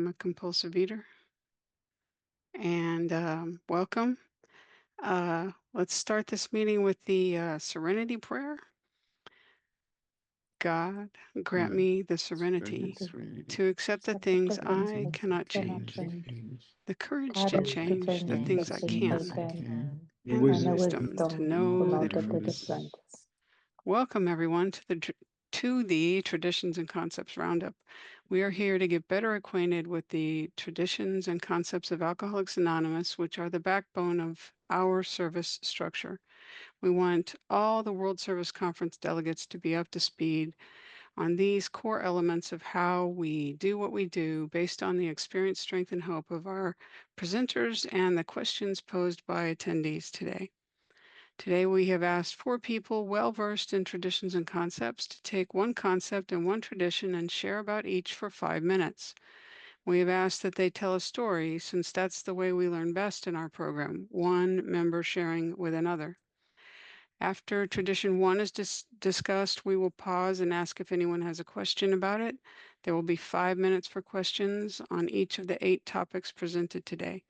I'm a compulsive eater. And welcome. Let's start this meeting with the serenity prayer. God, grant me the serenity to accept the things I cannot change, the courage to change the things I can, and the wisdom to know the difference. Welcome, everyone, to the Traditions and Concepts Roundup. We are here to get better acquainted with the traditions and concepts of Alcoholics Anonymous, which are the backbone of our service structure. We want all the World Service Conference delegates to be up to speed on these core elements of how we do what we do based on the experience, strength, and hope of our presenters and the questions posed by attendees today. Today, we have asked 4 people well-versed in traditions and concepts to take one concept and one tradition and share about each for 5 minutes. We have asked that they tell a story, since that's the way we learn best in our program, one member sharing with another. After tradition 1 is discussed, we will pause and ask if anyone has a question about it. There will be 5 minutes for questions on each of the 8 topics presented today.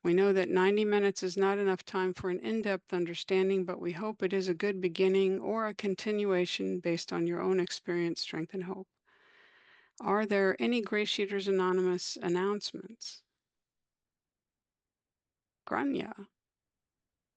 We know that 90 minutes is not enough time for an in-depth understanding, but we hope it is a good beginning or a continuation based on your own experience, strength, and hope. Are there any GreySheeters Anonymous announcements? Grania.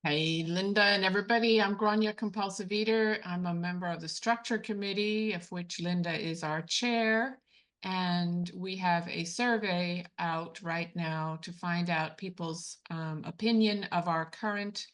Hey, Linda and everybody. I'm Grania Compulsive Eater. I'm a member of the Structure Committee, of which Linda is our chair. And we have a survey out right now to find out people's opinion of our current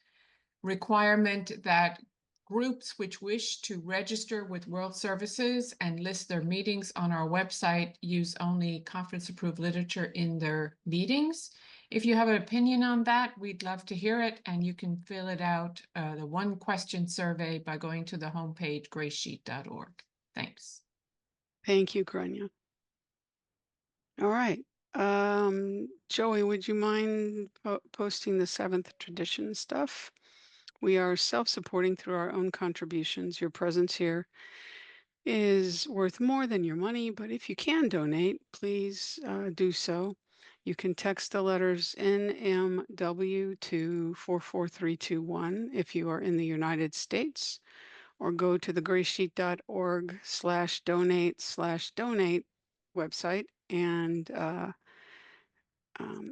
requirement that groups which wish to register with World Services and list their meetings on our website use only conference-approved literature in their meetings. If you have an opinion on that, we'd love to hear it, and you can fill it out, the one-question survey, by going to the homepage, GreySheet.org. Thanks. Thank you, Grania. All right. Joey, would you mind posting the 7th tradition stuff? We are self-supporting through our own contributions. Your presence here is worth more than your money, but if you can donate, please do so. You can text the letters NMW to 44321 if you are in the United States, or go to the GreySheet.org/donate/donate website, and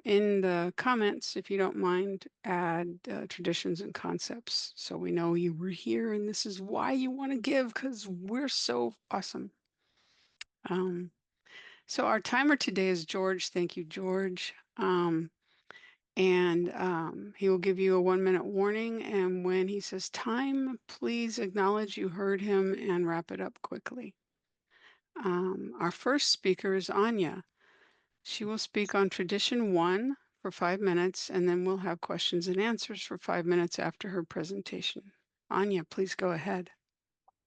in the comments, if you don't mind, add traditions and concepts, so we know you were here and this is why you want to give, because we're so awesome. So our timer today is George. Thank you, George. He will give you a 1-minute warning, and when he says time, please acknowledge you heard him and wrap it up quickly. Our first speaker is Anya. She will speak on tradition 1 for 5 minutes, and then we'll have questions and answers for 5 minutes after her presentation. Anya, please go ahead.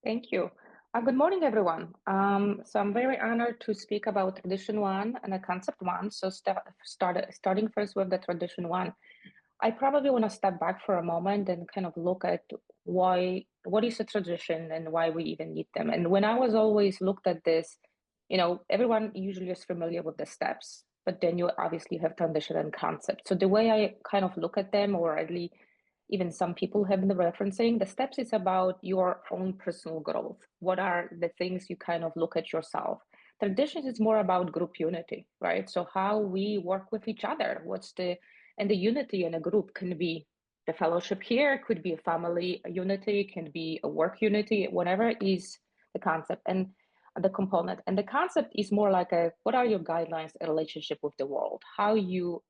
Thank you. Good morning, everyone. So I'm very honored to speak about tradition 1 and concept 1. So starting first with the tradition 1, I probably want to step back for a moment and kind of look at what is a tradition and why we even need them. And when I was always looked at this, everyone usually is familiar with the steps, but then you obviously have tradition and concept. So the way I kind of look at them, or at least even some people have been referencing, the steps is about your own personal growth. What are the things you kind of look at yourself? Traditions is more about group unity, right? So how we work with each other, and the unity in a group can be the fellowship here, could be a family unity, can be a work unity, whatever is the concept and the component. And the concept is more like what are your guidelines in relationship with the world, how you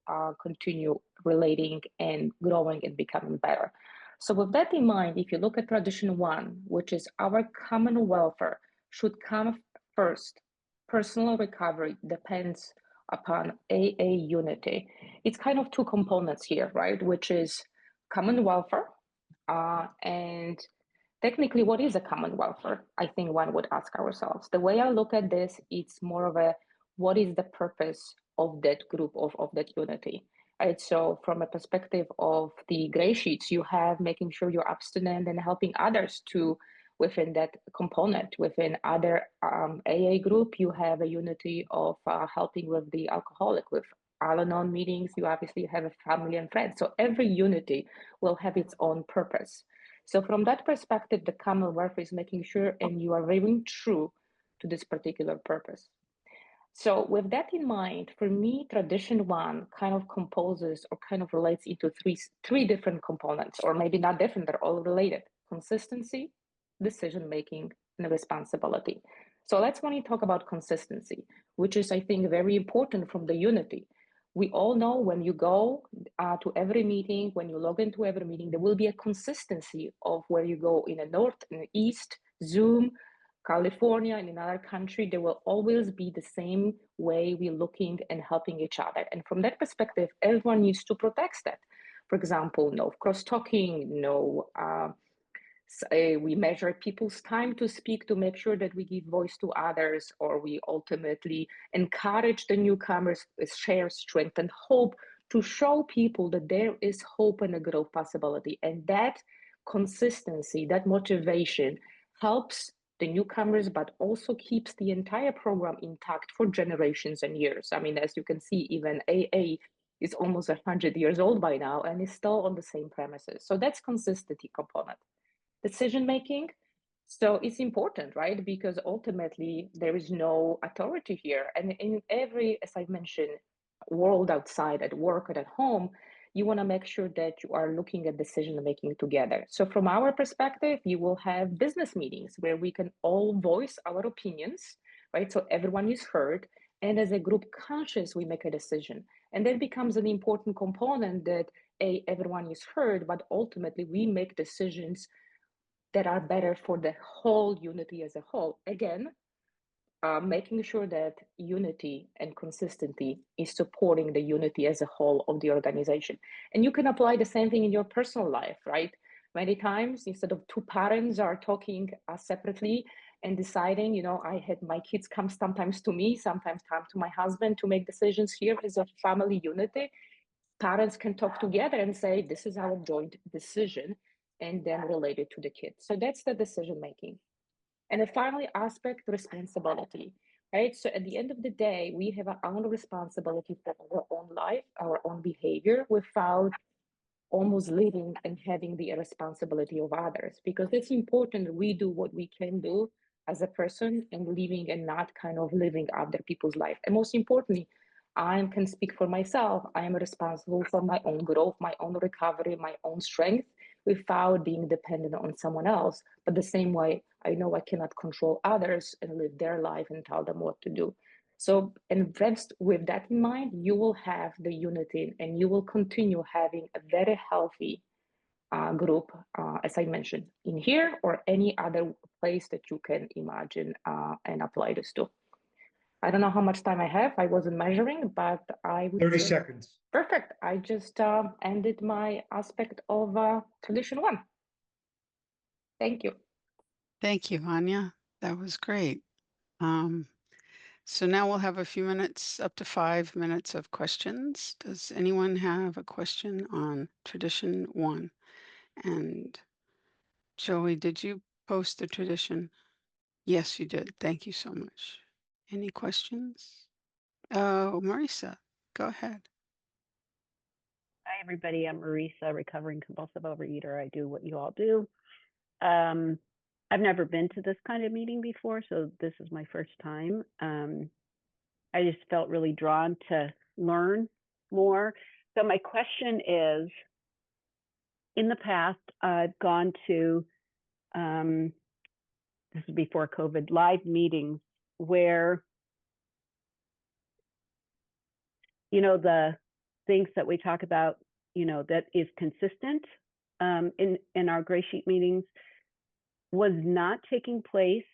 continue relating and growing and becoming better. So with that in mind, if you look at tradition 1, which is our common welfare should come first, personal recovery depends upon AA unity. It's kind of 2 components here, right? Which is common welfare and technically, what is a common welfare? I think one would ask ourselves. The way I look at this, it's more of what is the purpose of that group, of that unity? Right? So from a perspective of the gray sheets, you have making sure you're abstinent and helping others to within that component. Within other AA group, you have a unity of helping with the alcoholic. With Al-Anon meetings, you obviously have a family and friends. So every unity will have its own purpose. So from that perspective, the Commonwealth is making sure, and you are very true to this particular purpose. So with that in mind, for me, tradition one kind of composes or kind of relates into three different components, or maybe not different, they're all related: consistency, decision-making, and responsibility. So let's only talk about consistency, which is, I think, very important from the unity. We all know when you go to every meeting, when you log into every meeting, there will be a consistency of where you go in the north, in the east, Zoom, California, and in another country, there will always be the same way we're looking and helping each other. And from that perspective, everyone needs to protect that. For example, no cross-talking, no, we measure people's time to speak to make sure that we give voice to others, or we ultimately encourage the newcomers, share strength and hope to show people that there is hope and a growth possibility. And that consistency, that motivation helps the newcomers, but also keeps the entire program intact for generations and years. I mean, as you can see, even AA is almost 100 years old by now and is still on the same premises. So that's consistency component. Decision-making. So it's important, right? Because ultimately there is no authority here. And in every, as I mentioned, world outside, at work and at home, you want to make sure that you are looking at decision-making together. So from our perspective, you will have business meetings where we can all voice our opinions, right? So everyone is heard. And as a group conscious, we make a decision. And that becomes an important component that everyone is heard, but ultimately we make decisions that are better for the whole unity as a whole. Again, making sure that unity and consistency is supporting the unity as a whole of the organization. And you can apply the same thing in your personal life, right? Many times, instead of two parents are talking separately and deciding, you know, I had my kids come sometimes to me, sometimes come to my husband to make decisions. Here is a family unity. Parents can talk together and say, this is our joint decision, and then relate it to the kids. So that's the decision making. And the final aspect, responsibility, right? So at the end of the day, we have our own responsibility for our own life, our own behavior, without almost living and having the responsibility of others, because it's important that we do what we can do as a person and living and not kind of living other people's life. And most importantly, I can speak for myself. I am responsible for my own growth, my own recovery, my own strength, without being dependent on someone else. But the same way, I know I cannot control others and live their life and tell them what to do. So, and with that in mind, you will have the unity and you will continue having a very healthy group, as I mentioned, in here or any other place that you can imagine and apply this to. I don't know how much time I have. I wasn't measuring, but I would 30 say, seconds. perfect. I just ended my aspect of tradition one. Thank you. Thank you, Anya. That was great. So now we'll have a few minutes, up to 5 minutes of questions. Does anyone have a question on tradition one? And Joey, did you post the tradition? Yes, you did. Thank you so much. Any questions? Oh, Marisa, go ahead. Hi, everybody. I'm Marisa, recovering compulsive overeater. I do what you all do. I've never been to this kind of meeting before, so this is my first time. I just felt really drawn to learn more. So my question is, in the past, I've gone to, this is before COVID, live meetings where, you know, the things that we talk about, you know, that is consistent in our GreySheet meetings was not taking place.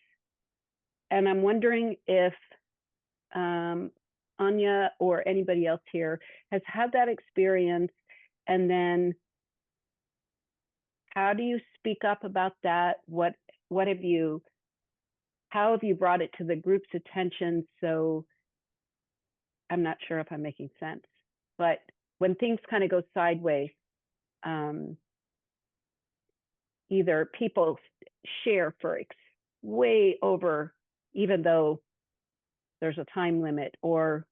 And I'm wondering if Anya or anybody else here has had that experience, and then how do you speak up about that? How have you brought it to the group's attention? So I'm not sure if I'm making sense, but when things kind of go sideways, either people share for way over, even though there's a time limit, or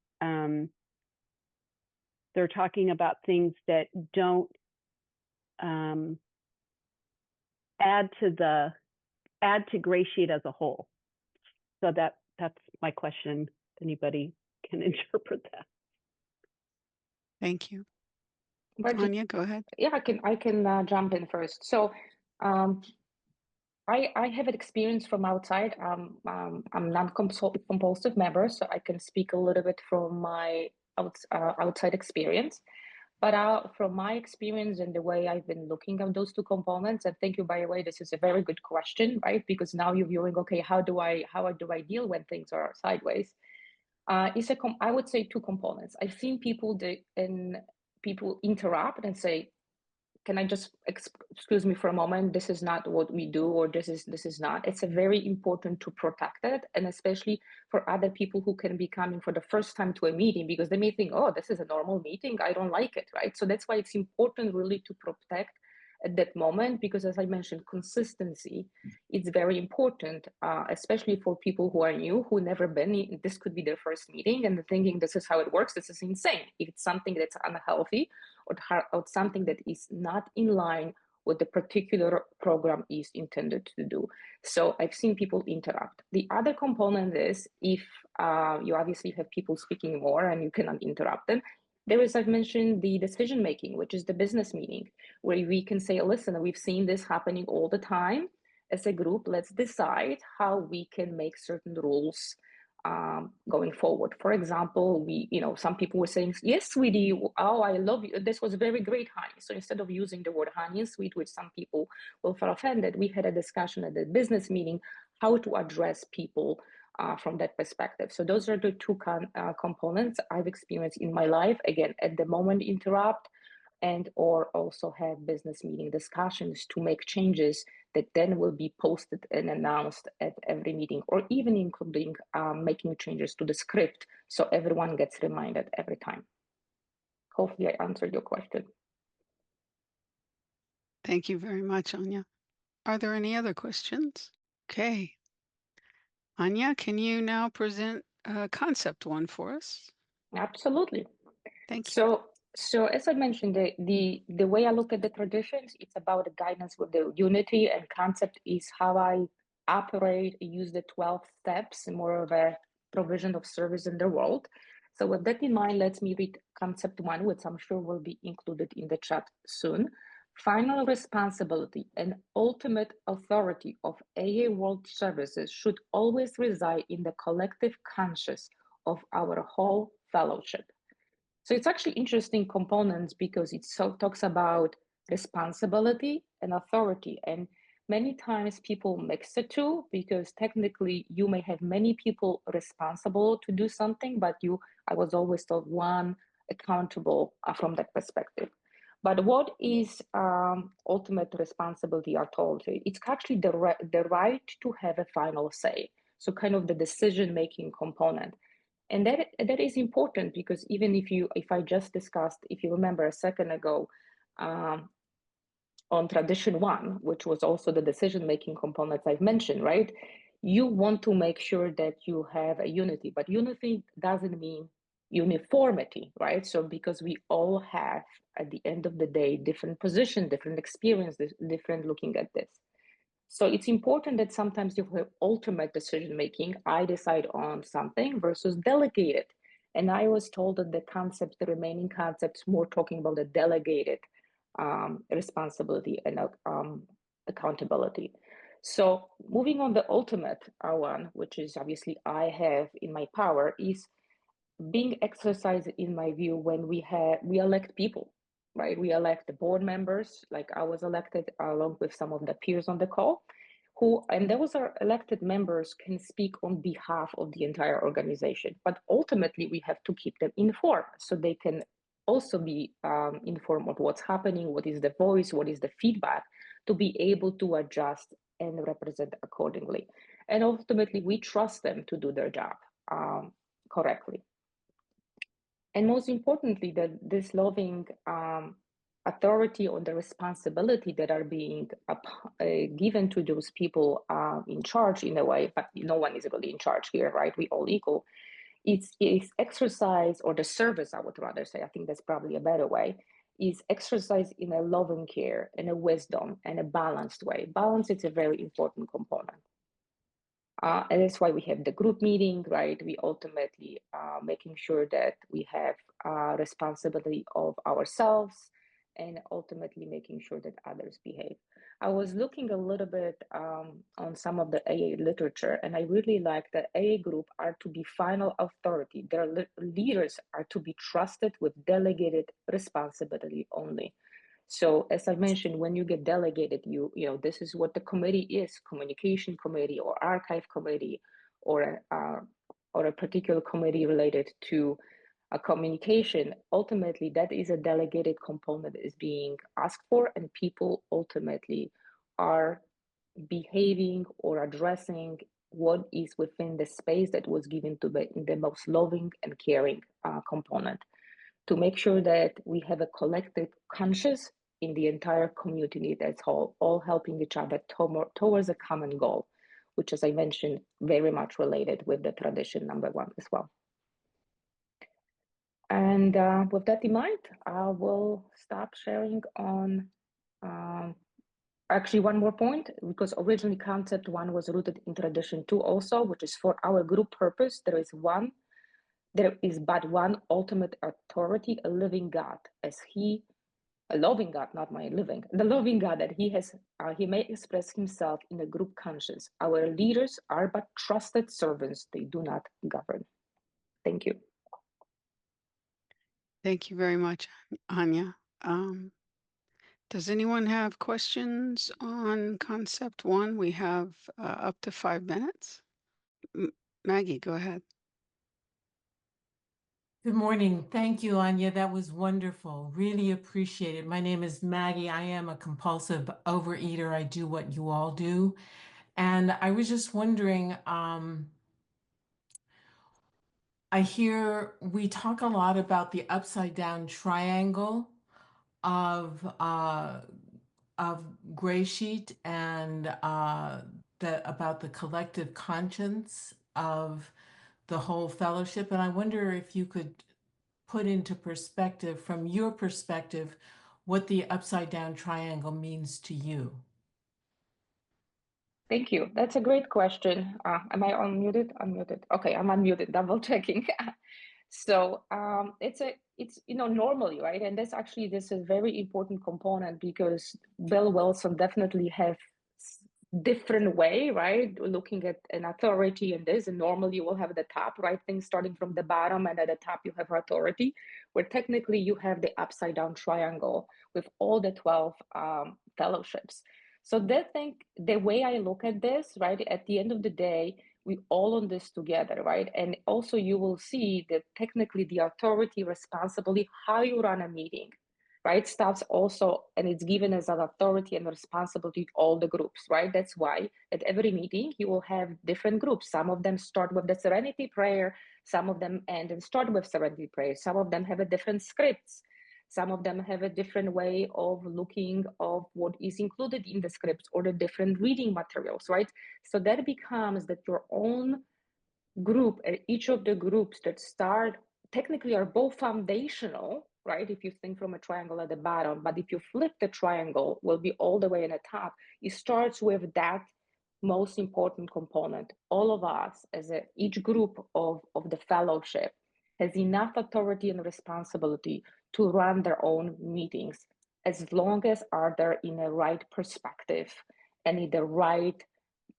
they're talking about things that don't add to GreySheet as a whole. So that's my question. Anybody can interpret that. Thank you. Margie, Anya, go ahead. yeah, I can jump in first. So I have an experience from outside. I'm non-compulsive member, so I can speak a little bit from my outside experience. But from my experience and the way I've been looking at those two components, and thank you, by the way, this is a very good question, right? Because now you're viewing, okay, how do I deal when things are sideways? I would say two components. I've seen people people interrupt and say, can I just excuse me for a moment? This is not what we do, or this is not. It's a very important to protect it, and especially for other people who can be coming for the first time to a meeting, because they may think, oh, this is a normal meeting, I don't like it, right? So that's why it's important really to protect at that moment, because as I mentioned, consistency is very important, especially for people who are new, who never been, this could be their first meeting, and they're thinking this is how it works, this is insane. If it's something that's unhealthy, or something that is not in line with the particular program is intended to do. So I've seen people interrupt. The other component is if you obviously have people speaking more and you cannot interrupt them, there is, I've mentioned, the decision making, which is the business meeting, where we can say, listen, we've seen this happening all the time. As a group, let's decide how we can make certain rules going forward. For example, some people were saying, yes, sweetie, oh, I love you. This was very great, honey. So instead of using the word honey and sweet, which some people will feel offended, we had a discussion at the business meeting, how to address people from that perspective. So those are the two components I've experienced in my life. Again, at the moment, interrupt, and or also have business meeting discussions to make changes that then will be posted and announced at every meeting, or even including making changes to the script so everyone gets reminded every time. Hopefully I answered your question. Thank you very much, Anya. Are there any other questions? Okay. Anya, can you now present concept one for us? Absolutely. Thank you. So as I mentioned, the way I look at the traditions, it's about the guidance with the unity, and concept is how I operate, use the 12 steps, more of a provision of service in the world. So with that in mind, let me read concept one, which I'm sure will be included in the chat soon. Final responsibility and ultimate authority of AA World Services should always reside in the collective conscience of our whole fellowship. So it's actually interesting components because it talks about responsibility and authority. And many times people mix the two, because technically you may have many people responsible to do something, but I was always told one accountable from that perspective. But what is ultimate responsibility are told? It's actually the right to have a final say. So kind of the decision-making component. And that is important, because even if I just discussed, if you remember a second ago, on tradition one, which was also the decision-making components I've mentioned, right? You want to make sure that you have a unity, but unity doesn't mean uniformity, right? So because we all have, at the end of the day, different position, different experience, different looking at this. So it's important that sometimes you have ultimate decision making. I decide on something versus delegated. And I was told that the remaining concepts, more talking about the delegated responsibility and accountability. So moving on, the ultimate one, which is obviously I have in my power, is being exercised, in my view, when we elect people. Right, we elect the board members, like I was elected along with some of the peers on the call, and those are elected members can speak on behalf of the entire organization. But ultimately, we have to keep them informed so they can also be informed of what's happening, what is the voice, what is the feedback, to be able to adjust and represent accordingly. And ultimately, we trust them to do their job correctly. And most importantly, that this loving authority or the responsibility that are being given to those people in charge in a way, but no one is really in charge here, right? We all equal. It's exercise, or the service, I would rather say, I think that's probably a better way, is exercise in a loving care, in a wisdom, and a balanced way. Balance is a very important component. And that's why we have the group meeting, right? We ultimately making sure that we have responsibility of ourselves and ultimately making sure that others behave. I was looking a little bit on some of the AA literature, and I really like that AA group are to be final authority. Their leaders are to be trusted with delegated responsibility only. So as I mentioned, when you get delegated, you know, this is what the committee is: communication committee or archive committee, or a particular committee related to a communication. Ultimately, that is a delegated component is being asked for, and people ultimately are behaving or addressing what is within the space that was given to the most loving and caring component, to make sure that we have a collective conscious in the entire community that's all helping each other towards a common goal, which, as I mentioned, very much related with the tradition number 1 as well. And with that in mind, I will stop sharing on actually one more point, because originally concept 1 was rooted in tradition 2 also, which is for our group purpose. There is but one ultimate authority, a living God, a loving God, not my living, the loving God that he may express himself in a group conscience. Our leaders are but trusted servants, they do not govern. Thank you. Thank you very much, Anya. Does anyone have questions on concept 1? We have up to 5 minutes. Maggie, go ahead. Good morning. Thank you, Anya. That was wonderful. Really appreciate it. My name is Maggie. I am a compulsive overeater. I do what you all do. And I was just wondering, I hear we talk a lot about the upside down triangle of GreySheet and about the collective conscience of the whole fellowship. And I wonder if you could put into perspective, from your perspective, what the upside down triangle means to you. Thank you. That's a great question. Am I unmuted? Unmuted. Okay, I'm unmuted, double checking. So it's normally, right? And this is a very important component, because Bill Wilson definitely have different way, right? Looking at an authority and this, and normally you will have the top, right? Things starting from the bottom, and at the top you have authority, where technically you have the upside down triangle with all the 12 fellowships. So the way I look at this, right, at the end of the day, we all on this together, right? And also you will see that technically the authority responsibility, how you run a meeting, right, starts also, and it's given as an authority and responsibility to all the groups, right? That's why at every meeting you will have different groups. Some of them start with the serenity prayer, some of them end and start with serenity prayer. Some of them have a different scripts. Some of them have a different way of looking of what is included in the scripts or the different reading materials, right? So that becomes that your own group, and each of the groups that start technically are both foundational, right? If you think from a triangle at the bottom, but if you flip the triangle, will be all the way in the top. It starts with that most important component. All of us, as each group of the fellowship, has enough authority and responsibility to run their own meetings, as long as are there in a right perspective and in the right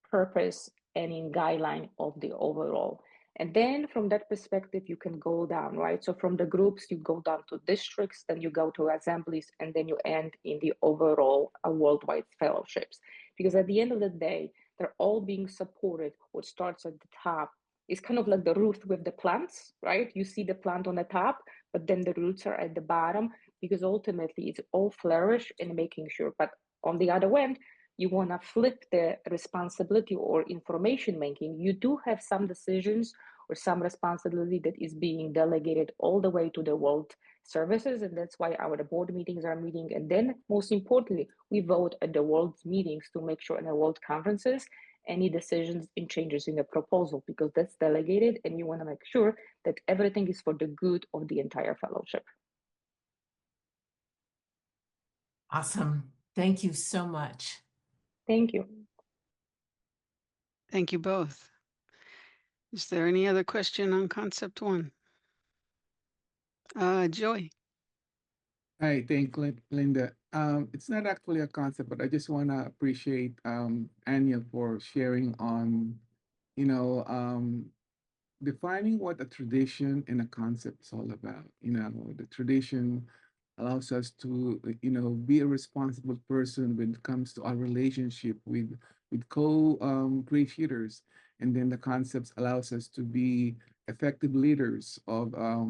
purpose and in guideline of the overall. And then from that perspective, you can go down, right? So from the groups, you go down to districts, then you go to assemblies, and then you end in the overall worldwide fellowships. Because at the end of the day, they're all being supported. What starts at the top is kind of like the root with the plants, right? You see the plant on the top, but then the roots are at the bottom, because ultimately it's all flourish and making sure. But on the other end, you want to flip the responsibility or information making. You do have some decisions or some responsibility that is being delegated all the way to the world services. And that's why our board meetings are meeting. And then most importantly, we vote at the world meetings to make sure in the world conferences, any decisions and changes in the proposal, because that's delegated and you want to make sure that everything is for the good of the entire fellowship. Awesome. Thank you so much. Thank you. Thank you both. Is there any other question on concept one? Joey. Hi, thank Linda. It's not actually a concept, but I just want to appreciate Anya for sharing on, you know, defining what a tradition and a concept is all about. You know, the tradition allows us to, you know, be a responsible person when it comes to our relationship with GreySheeters, and then the concepts allows us to be effective leaders of a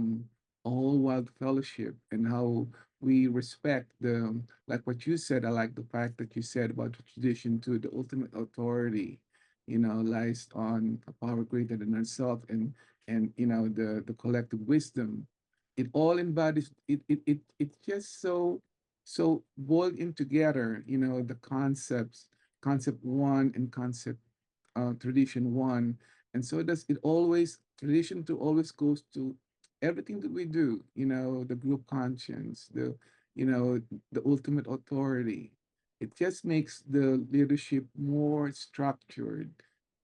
whole wild fellowship, and how we respect the, like what you said. I like the fact that you said about the tradition to the ultimate authority, you know, lies on a power greater than ourselves, and you know, the collective wisdom. It all embodies it's just so boiled in together, you know, the concepts, concept one and concept tradition one. And so does it always, tradition two always goes to everything that we do, you know, the group conscience, the, you know, the ultimate authority. It just makes the leadership more structured,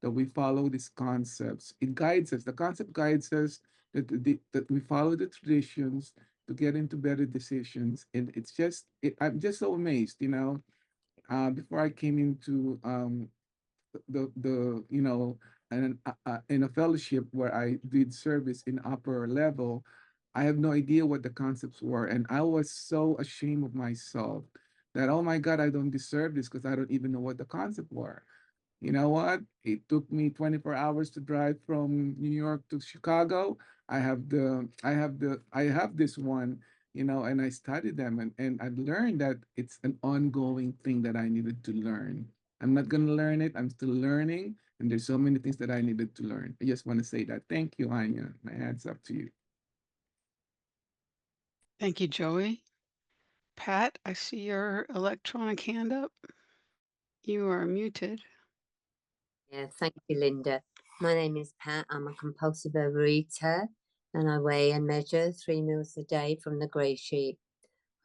that we follow these concepts. It guides us. The concept guides us, that we follow the traditions to get into better decisions. And it's just, I'm just so amazed, you know, before I came into the you know, and in a fellowship where I did service in upper level, I have no idea what the concepts were, and I was so ashamed of myself that, oh my God, I don't deserve this because I don't even know what the concepts were. You know what? It took me 24 hours to drive from New York to Chicago. I have this one, you know, and I studied them, and I've learned that it's an ongoing thing that I needed to learn. I'm not gonna learn it, I'm still learning, and there's so many things that I needed to learn. I just want to say that. Thank you, Anya. My hands up to you. Thank you, Joey. Pat, I see your electronic hand up. You are muted. Yeah, thank you, Linda. My name is Pat. I'm a compulsive overeater, and I weigh and measure 3 meals a day from the GreySheet.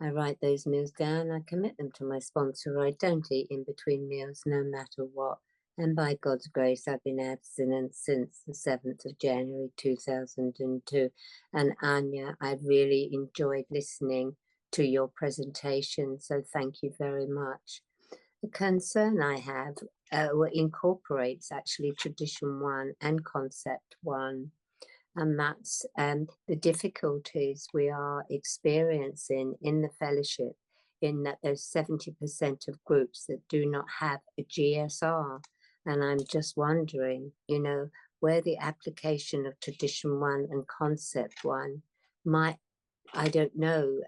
I write those meals down. I commit them to my sponsor. I don't eat in between meals, no matter what. And by God's grace, I've been abstinent since the 7th of January 2002. And Anya, I really enjoyed listening to your presentation, so thank you very much. The concern I have incorporates actually tradition one and concept one, and that's the difficulties we are experiencing in the fellowship, in that there's 70% of groups that do not have a GSR. And I'm just wondering, you know, where the application of tradition one and concept one might, I don't know,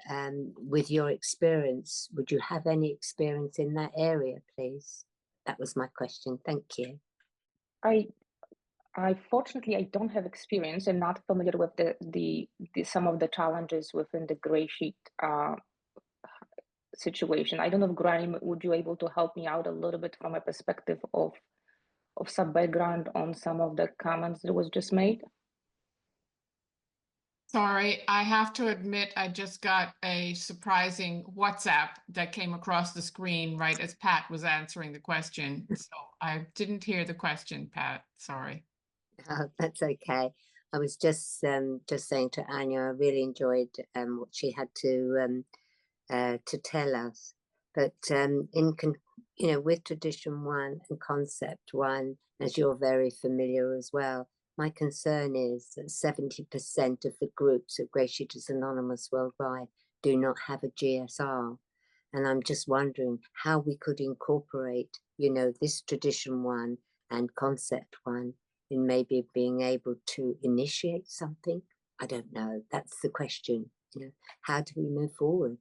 with your experience, would you have any experience in that area, please? That was my question. Thank you. I fortunately, I don't have experience and not familiar with the some of the challenges within the GreySheet situation. I don't know if Graham, would you able to help me out a little bit from a perspective of some background on some of the comments that was just made? Sorry, I have to admit, I just got a surprising WhatsApp that came across the screen right as Pat was answering the question. So I didn't hear the question, Pat. Sorry. Oh, that's okay. I was just saying to Anya, I really enjoyed what she had to tell us. But you know, with tradition one and concept one, as you're very familiar as well, my concern is that 70% of the groups of GreySheeters Anonymous worldwide do not have a GSR. And I'm just wondering how we could incorporate, you know, this tradition one and concept one in maybe being able to initiate something. I don't know. That's the question. You know, how do we move forward?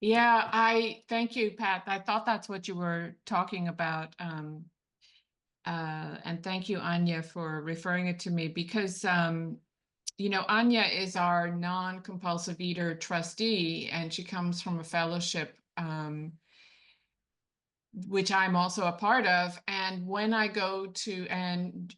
Yeah, I thank you, Pat. I thought that's what you were talking about. And thank you, Anya, for referring it to me because, you know, Anya is our non-compulsive eater trustee, and she comes from a fellowship, which I'm also a part of. And when I go to, and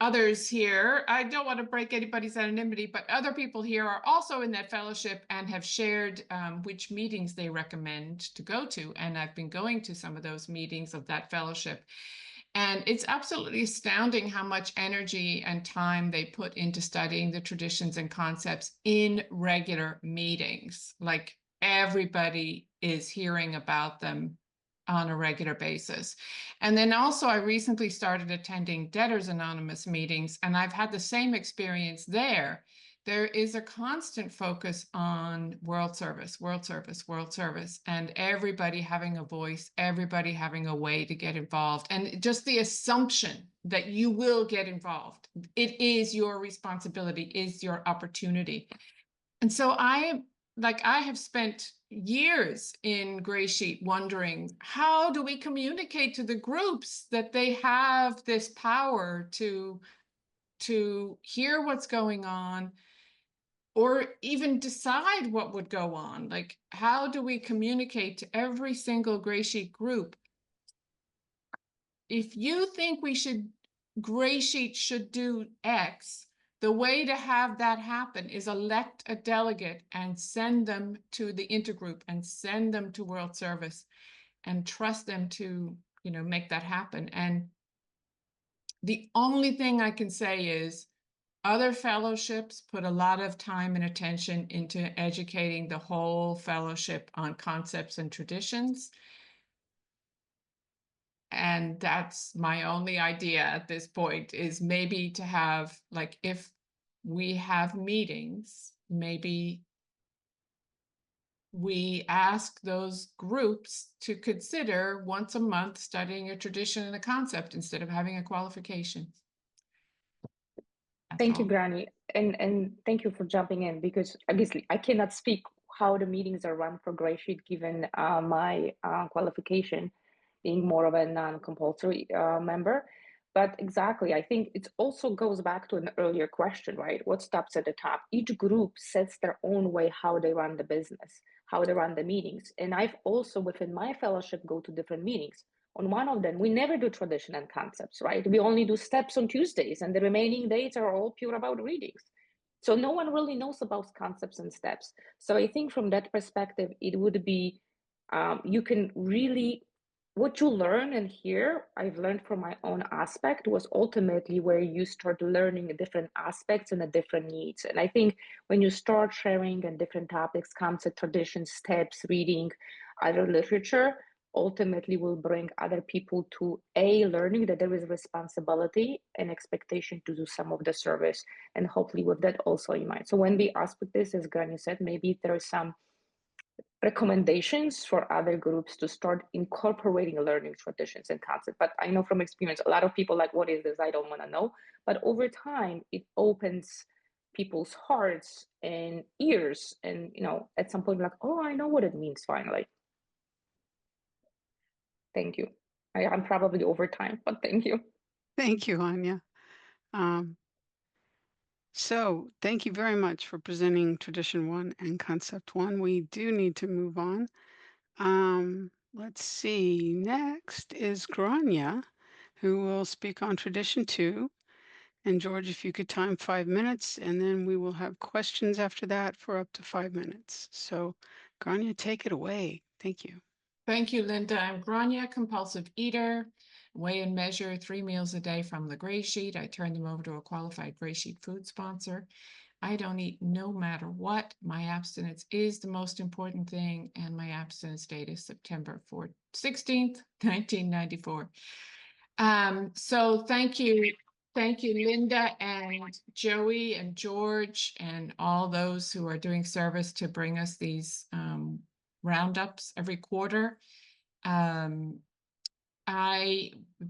others here, I don't want to break anybody's anonymity, but other people here are also in that fellowship and have shared which meetings they recommend to go to. And I've been going to some of those meetings of that fellowship. And it's absolutely astounding how much energy and time they put into studying the traditions and concepts in regular meetings. Like everybody is hearing about them on a regular basis. And then also I recently started attending Debtors Anonymous meetings, and I've had the same experience there. There is a constant focus on world service, world service, world service, and everybody having a voice, everybody having a way to get involved. And just the assumption that you will get involved. It is your responsibility, is your opportunity. And so I have spent years in GreySheet wondering, how do we communicate to the groups that they have this power to hear what's going on, or even decide what would go on? Like, how do we communicate to every single GreySheet group? If you think GreySheet should do X, the way to have that happen is elect a delegate and send them to the intergroup and send them to World Service and trust them to, you know, make that happen. And the only thing I can say is other fellowships put a lot of time and attention into educating the whole fellowship on concepts and traditions. And that's my only idea at this point, is maybe to have, like, if we have meetings, maybe we ask those groups to consider once a month studying a tradition and a concept instead of having a qualification. That's Thank you, all. Granny. And thank you for jumping in, because obviously I cannot speak how the meetings are run for GreySheet, given my qualification being more of a non-compulsory member. But exactly, I think it also goes back to an earlier question, right? What stops at the top? Each group sets their own way how they run the business, how they run the meetings. And I've also, within my fellowship, go to different meetings. On one of them, we never do tradition and concepts, right? We only do steps on Tuesdays, and the remaining days are all pure about readings. So no one really knows about concepts and steps. So I think from that perspective, it would be, you can really, what you learn and hear, I've learned from my own aspect, was ultimately where you start learning different aspects and the different needs. And I think when you start sharing and different topics, concept, traditions, steps, reading, other literature, ultimately will bring other people to learning that there is responsibility and expectation to do some of the service, and hopefully with that also in mind. So when we ask with this, as Granny said, maybe there are some recommendations for other groups to start incorporating learning traditions and concepts. But I know from experience, a lot of people like, what is this? I don't want to know. But over time, it opens people's hearts and ears, and at some point, like, oh, I know what it means finally. Thank you. I'm probably over time, but thank you. Thank you, Anya. So thank you very much for presenting Tradition 1 and Concept 1. We do need to move on. Let's see. Next is Grania, who will speak on Tradition 2. And George, if you could time 5 minutes, and then we will have questions after that for up to 5 minutes. So Grania, take it away. Thank you. Thank you, Linda. I'm Grania, compulsive eater. Weigh and measure 3 meals a day from the GreySheet. I turn them over to a qualified GreySheet food sponsor. I don't eat no matter what. My abstinence is the most important thing, and my abstinence date is September 16th, 1994. So thank you. Thank you, Linda and Joey and George and all those who are doing service to bring us these roundups every quarter.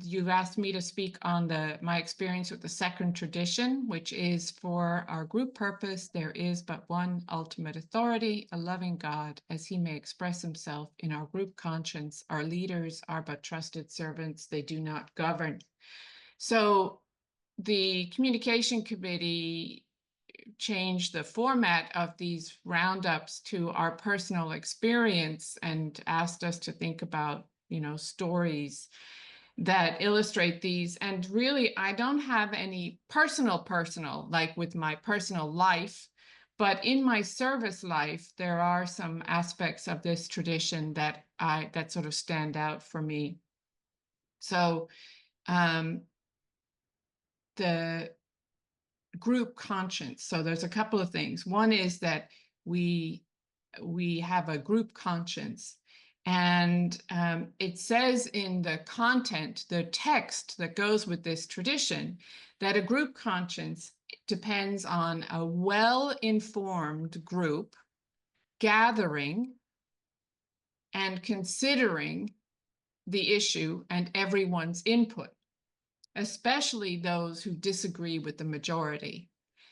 you've asked me to speak on my experience with the second tradition, which is for our group purpose, there is but one ultimate authority, a loving God, as he may express himself in our group conscience. Our leaders are but trusted servants, they do not govern. So the communication committee changed the format of these roundups to our personal experience and asked us to think about, stories that illustrate these. And really, I don't have any personal, like with my personal life, but in my service life, there are some aspects of this tradition that sort of stand out for me. So the group conscience. So there's a couple of things. One is that we have a group conscience. And it says in the content, the text that goes with this tradition, that a group conscience depends on a well-informed group gathering and considering the issue and everyone's input, especially those who disagree with the majority.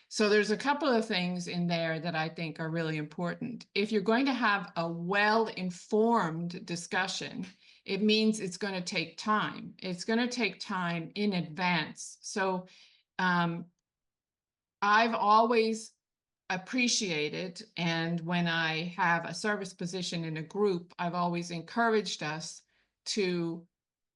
So there's a couple of things in there that I think are really important. If you're going to have a well-informed discussion, it means it's going to take time. It's going to take time in advance. So I've always appreciated, and when I have a service position in a group, I've always encouraged us to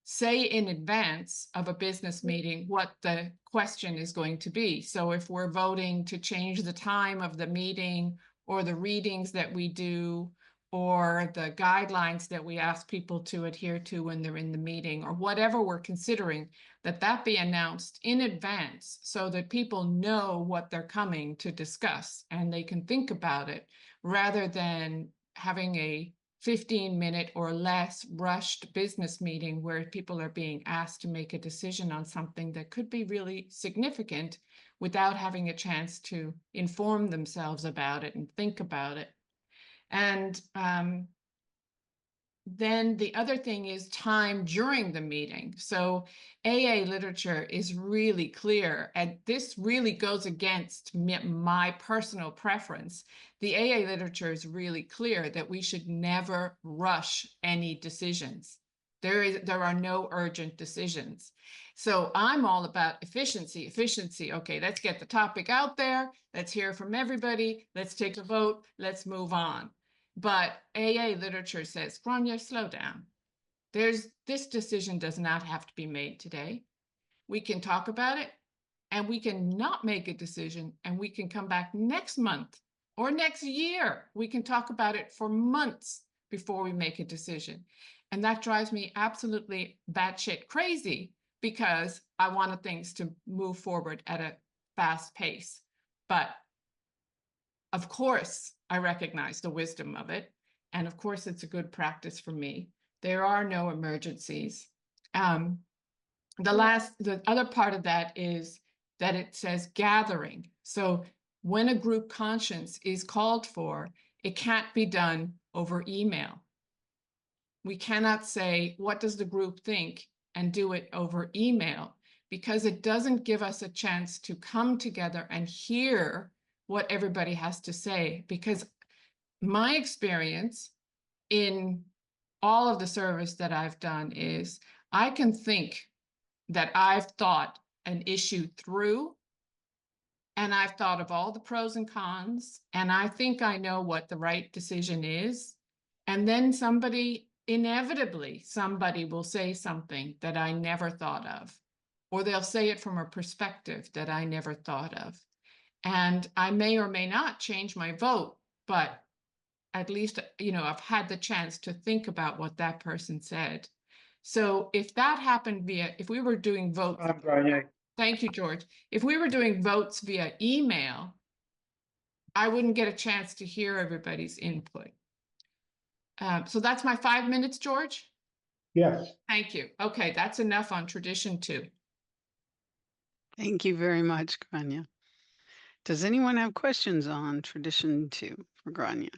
say in advance of a business meeting what the question is going to be. So if we're voting to change the time of the meeting or the readings that we do or the guidelines that we ask people to adhere to when they're in the meeting or whatever we're considering, that be announced in advance so that people know what they're coming to discuss and they can think about it rather than having a 15-minute or less rushed business meeting where people are being asked to make a decision on something that could be really significant without having a chance to inform themselves about it and think about it. And then the other thing is time during the meeting. So AA literature is really clear, and this really goes against my personal preference. The AA literature is really clear that we should never rush any decisions. There are no urgent decisions. So I'm all about efficiency. Okay, let's get the topic out there. Let's hear from everybody. Let's take a vote. Let's move on. But AA literature says, Grania, slow down. This decision does not have to be made today. We can talk about it and we can not make a decision and we can come back next month or next year. We can talk about it for months before we make a decision. And that drives me absolutely batshit crazy because I wanted things to move forward at a fast pace. But of course, I recognize the wisdom of it. And of course, it's a good practice for me. There are no emergencies. The other part of that is that it says gathering. So when a group conscience is called for, it can't be done over email. We cannot say, what does the group think, and do it over email, because it doesn't give us a chance to come together and hear what everybody has to say. Because my experience in all of the service that I've done is I can think that I've thought an issue through and I've thought of all the pros and cons and I think I know what the right decision is. And then inevitably somebody will say something that I never thought of, or they'll say it from a perspective that I never thought of. And I may or may not change my vote, but at least, I've had the chance to think about what that person said. So if that happened if we were doing votes. Thank you, George. If we were doing votes via email, I wouldn't get a chance to hear everybody's input. So that's my 5 minutes, George? Yes. Thank you. Okay, that's enough on tradition 2. Thank you very much, Grania. Does anyone have questions on tradition 2 for Grania?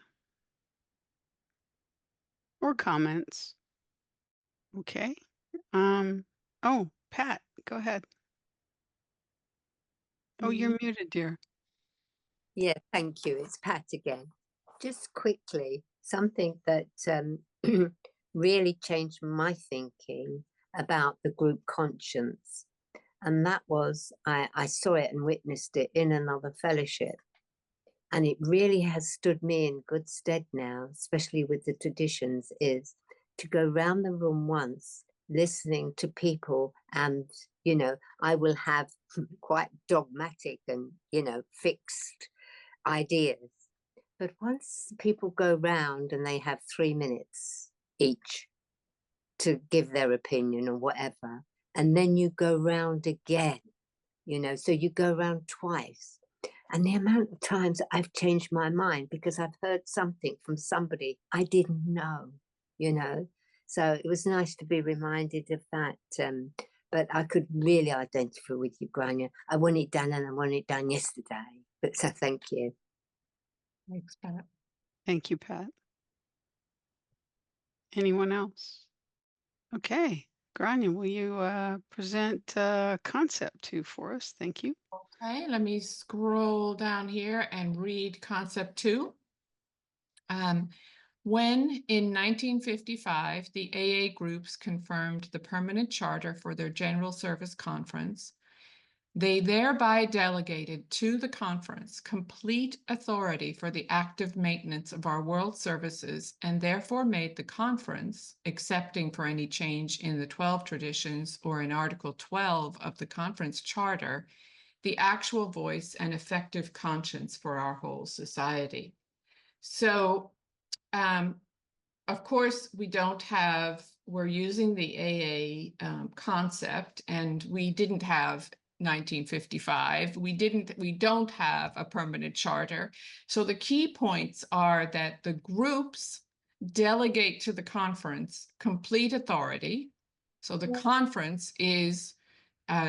Or comments? Okay, Oh, Pat, go ahead. Oh, you're muted, dear. Yeah, thank you. It's Pat again. Just quickly, something that really changed my thinking about the group conscience. And that was, I saw it and witnessed it in another fellowship. And it really has stood me in good stead now, especially with the traditions, is to go round the room once, listening to people. And, you know, I will have quite dogmatic and, you know, fixed ideas. But once people go round and they have 3 minutes each to give their opinion or whatever, and then you go round again, you know, so you go round twice. And the amount of times I've changed my mind because I've heard something from somebody I didn't know, you know. So it was nice to be reminded of that. But I could really identify with you, Grania. I want it done and I want it done yesterday. But so thank you. Thanks, Pat. Thank you, Pat. Anyone else? Okay. Grania, will you present concept 2 for us? Thank you. Okay, let me scroll down here and read concept 2. When in 1955, the AA groups confirmed the permanent charter for their General Service Conference, they thereby delegated to the conference complete authority for the active maintenance of our world services and therefore made the conference, excepting for any change in the 12 traditions or in Article 12 of the conference charter, the actual voice and effective conscience for our whole society. So, of course, we're using the AA concept, and we didn't have 1955. We don't have a permanent charter. So the key points are that the groups delegate to the conference complete authority. So the conference is,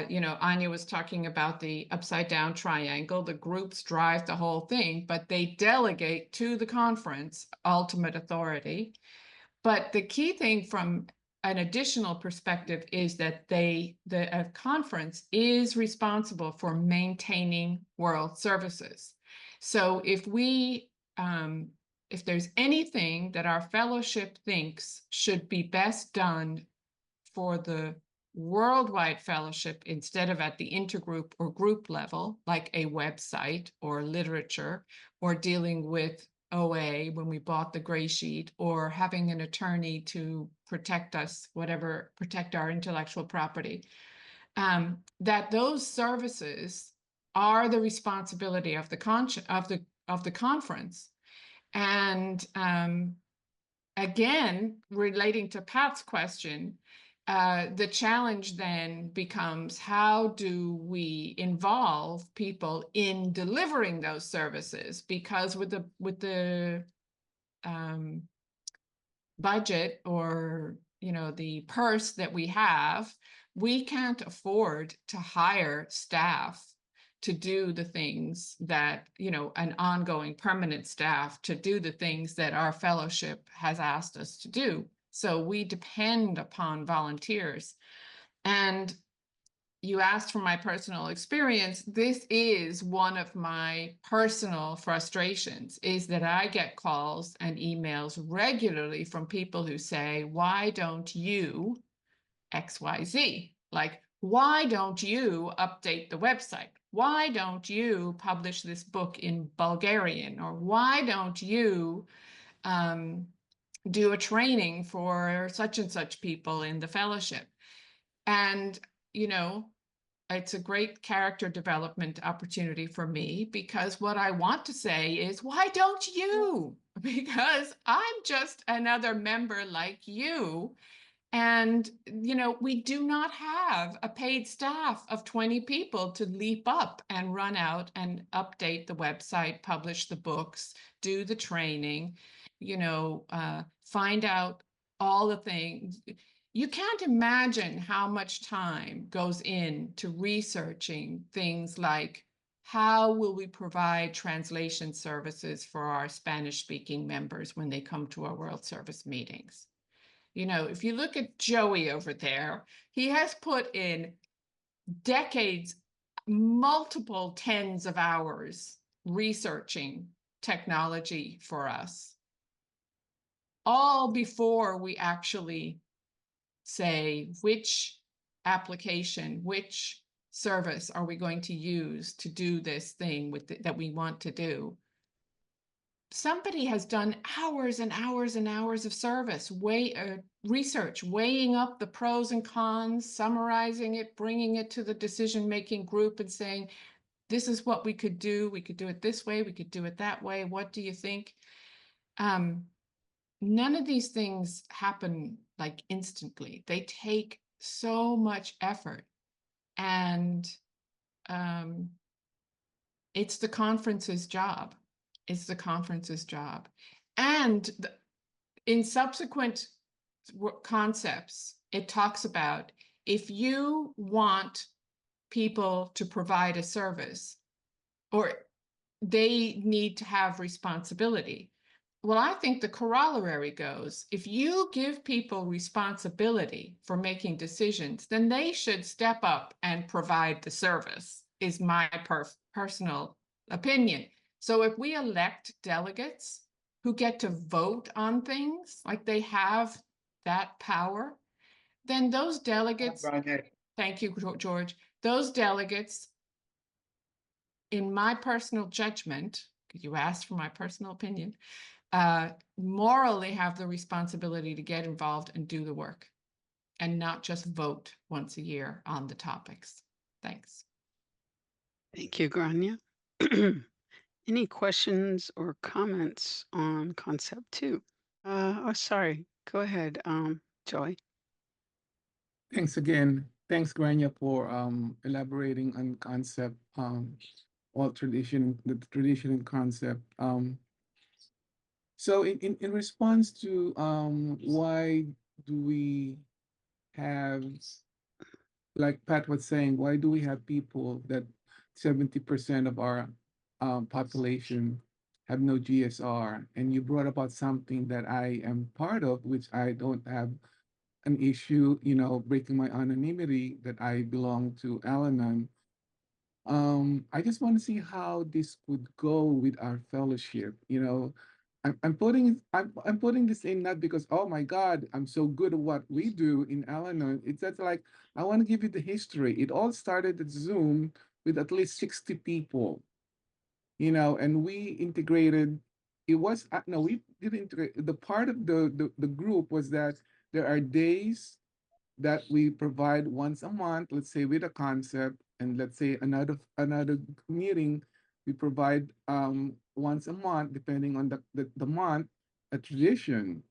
you know, Anya was talking about the upside down triangle. The groups drive the whole thing, but they delegate to the conference ultimate authority. But the key thing from an additional perspective is that the conference is responsible for maintaining world services. So if there's anything that our fellowship thinks should be best done for the worldwide fellowship instead of at the intergroup or group level, like a website or literature, or dealing with OA when we bought the GreySheet, or having an attorney to protect us, protect our intellectual property, that those services are the responsibility of the conference. And again, relating to Pat's question, the challenge then becomes, how do we involve people in delivering those services? Because with the budget, or the purse that we have, we can't afford to hire staff to do the things that, an ongoing permanent staff to do the things that our fellowship has asked us to do. So we depend upon volunteers. And you asked for my personal experience. This is one of my personal frustrations, is that I get calls and emails regularly from people who say, why don't you XYZ? Like, why don't you update the website? Why don't you publish this book in Bulgarian? Or why don't you do a training for such and such people in the fellowship? And, it's a great character development opportunity for me, because what I want to say is, why don't you? Because I'm just another member like you. And, we do not have a paid staff of 20 people to leap up and run out and update the website, publish the books, do the training, find out all the things. You can't imagine how much time goes into researching things like, how will we provide translation services for our Spanish-speaking members when they come to our World Service meetings? You know, if you look at Joey over there, he has put in decades, multiple tens of hours researching technology for us, all before we actually say which application, which service are we going to use to do this thing that we want to do. Somebody has done hours and hours and hours of service, research, weighing up the pros and cons, summarizing it, bringing it to the decision-making group and saying, this is what we could do. We could do it this way. We could do it that way. What do you think? None of these things happen like instantly. They take so much effort. And it's the conference's job. It's the conference's job. And in subsequent concepts, it talks about if you want people to provide a service, or they need to have responsibility. Well, I think the corollary goes, if you give people responsibility for making decisions, then they should step up and provide the service, is my personal opinion. So if we elect delegates who get to vote on things, like they have that power, then those delegates, thank you, George, those delegates, in my personal judgment, because you asked for my personal opinion, morally have the responsibility to get involved and do the work and not just vote once a year on the topics. Thanks. Thank you, Grania. Any questions or comments on concept 2? Oh, sorry. Go ahead, Joy. Thanks again. Thanks, Grania, for elaborating on concept, all tradition, the tradition and concept. So in response to why do we have, like Pat was saying, why do we have people that 70% of our population have no GSR? And you brought about something that I am part of, which I don't have an issue, you know, breaking my anonymity, that I belong to Al-Anon. I just want to see how this would go with our fellowship. You know, I'm putting this in not because, oh my God, I'm so good at what we do in Al-Anon. It's just like, I want to give you the history. It all started at Zoom with at least 60 people, you know, and we integrated. It was no, we didn't integrate. The part of the group was that there are days that we provide once a month, let's say with a concept, and let's say another meeting we provide once a month, depending on the month, a tradition.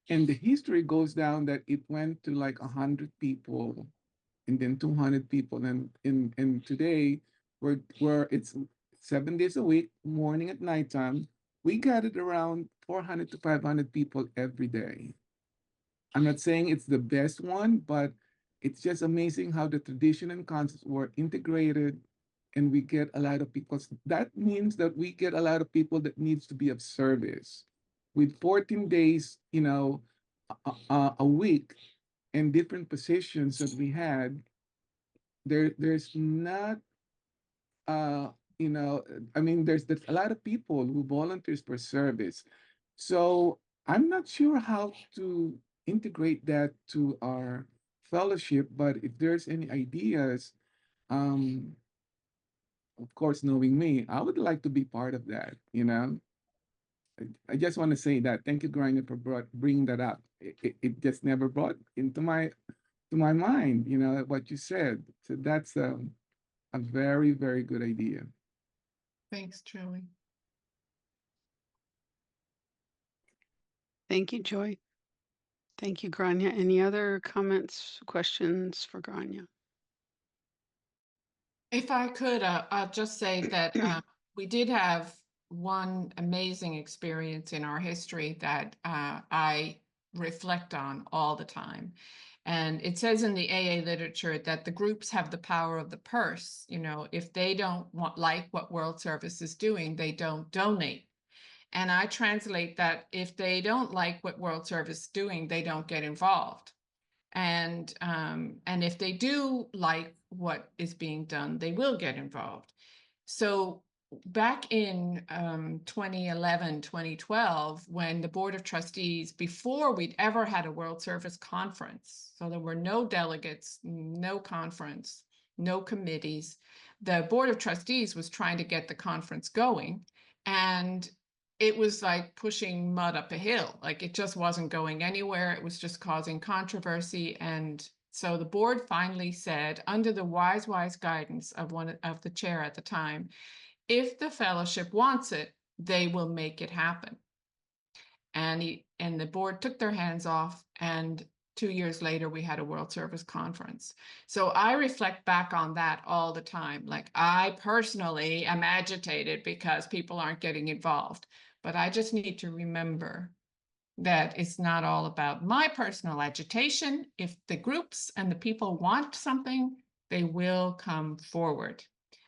And the history goes down that it went to like 100 people, and then 200 people, and today we're it's 7 days a week, morning and nighttime. We gathered around 400 to 500 people every day. I'm not saying it's the best one, but it's just amazing how the tradition and concepts were integrated, and we get a lot of people. That means that we get a lot of people that needs to be of service. With 14 days, you know, a week, and different positions that we had, there's not, you know, I mean, there's a lot of people who volunteers for service. So I'm not sure how to integrate that to our fellowship, but if there's any ideas, of course, knowing me, I would like to be part of that, you know. I just want to say that. Thank you, Grania, for bringing that up. It just never brought into my mind, you know, what you said. So that's a very, very good idea. Thanks, Joey. Thank you, Joy. Thank you, Grania. Any other comments, questions for Grania? If I could, I'll just say that we did have one amazing experience in our history that I reflect on all the time. And it says in the AA literature that the groups have the power of the purse. You know, if they don't like what World Service is doing, they don't donate. And I translate that if they don't like what World Service is doing, they don't get involved. And if they do like what is being done, they will get involved. So back in 2011, 2012, when the Board of Trustees, before we'd ever had a World Service conference, so there were no delegates, no conference, no committees, the Board of Trustees was trying to get the conference going, and it was like pushing mud up a hill. Like it just wasn't going anywhere. It was just causing controversy. And so the board finally said, under the wise guidance of one of the chair at the time, if the fellowship wants it, they will make it happen. And the board took their hands off, and 2 years later, we had a World Service conference. So I reflect back on that all the time. Like I personally am agitated because people aren't getting involved, but I just need to remember that it's not all about my personal agitation. If the groups and the people want something, they will come forward.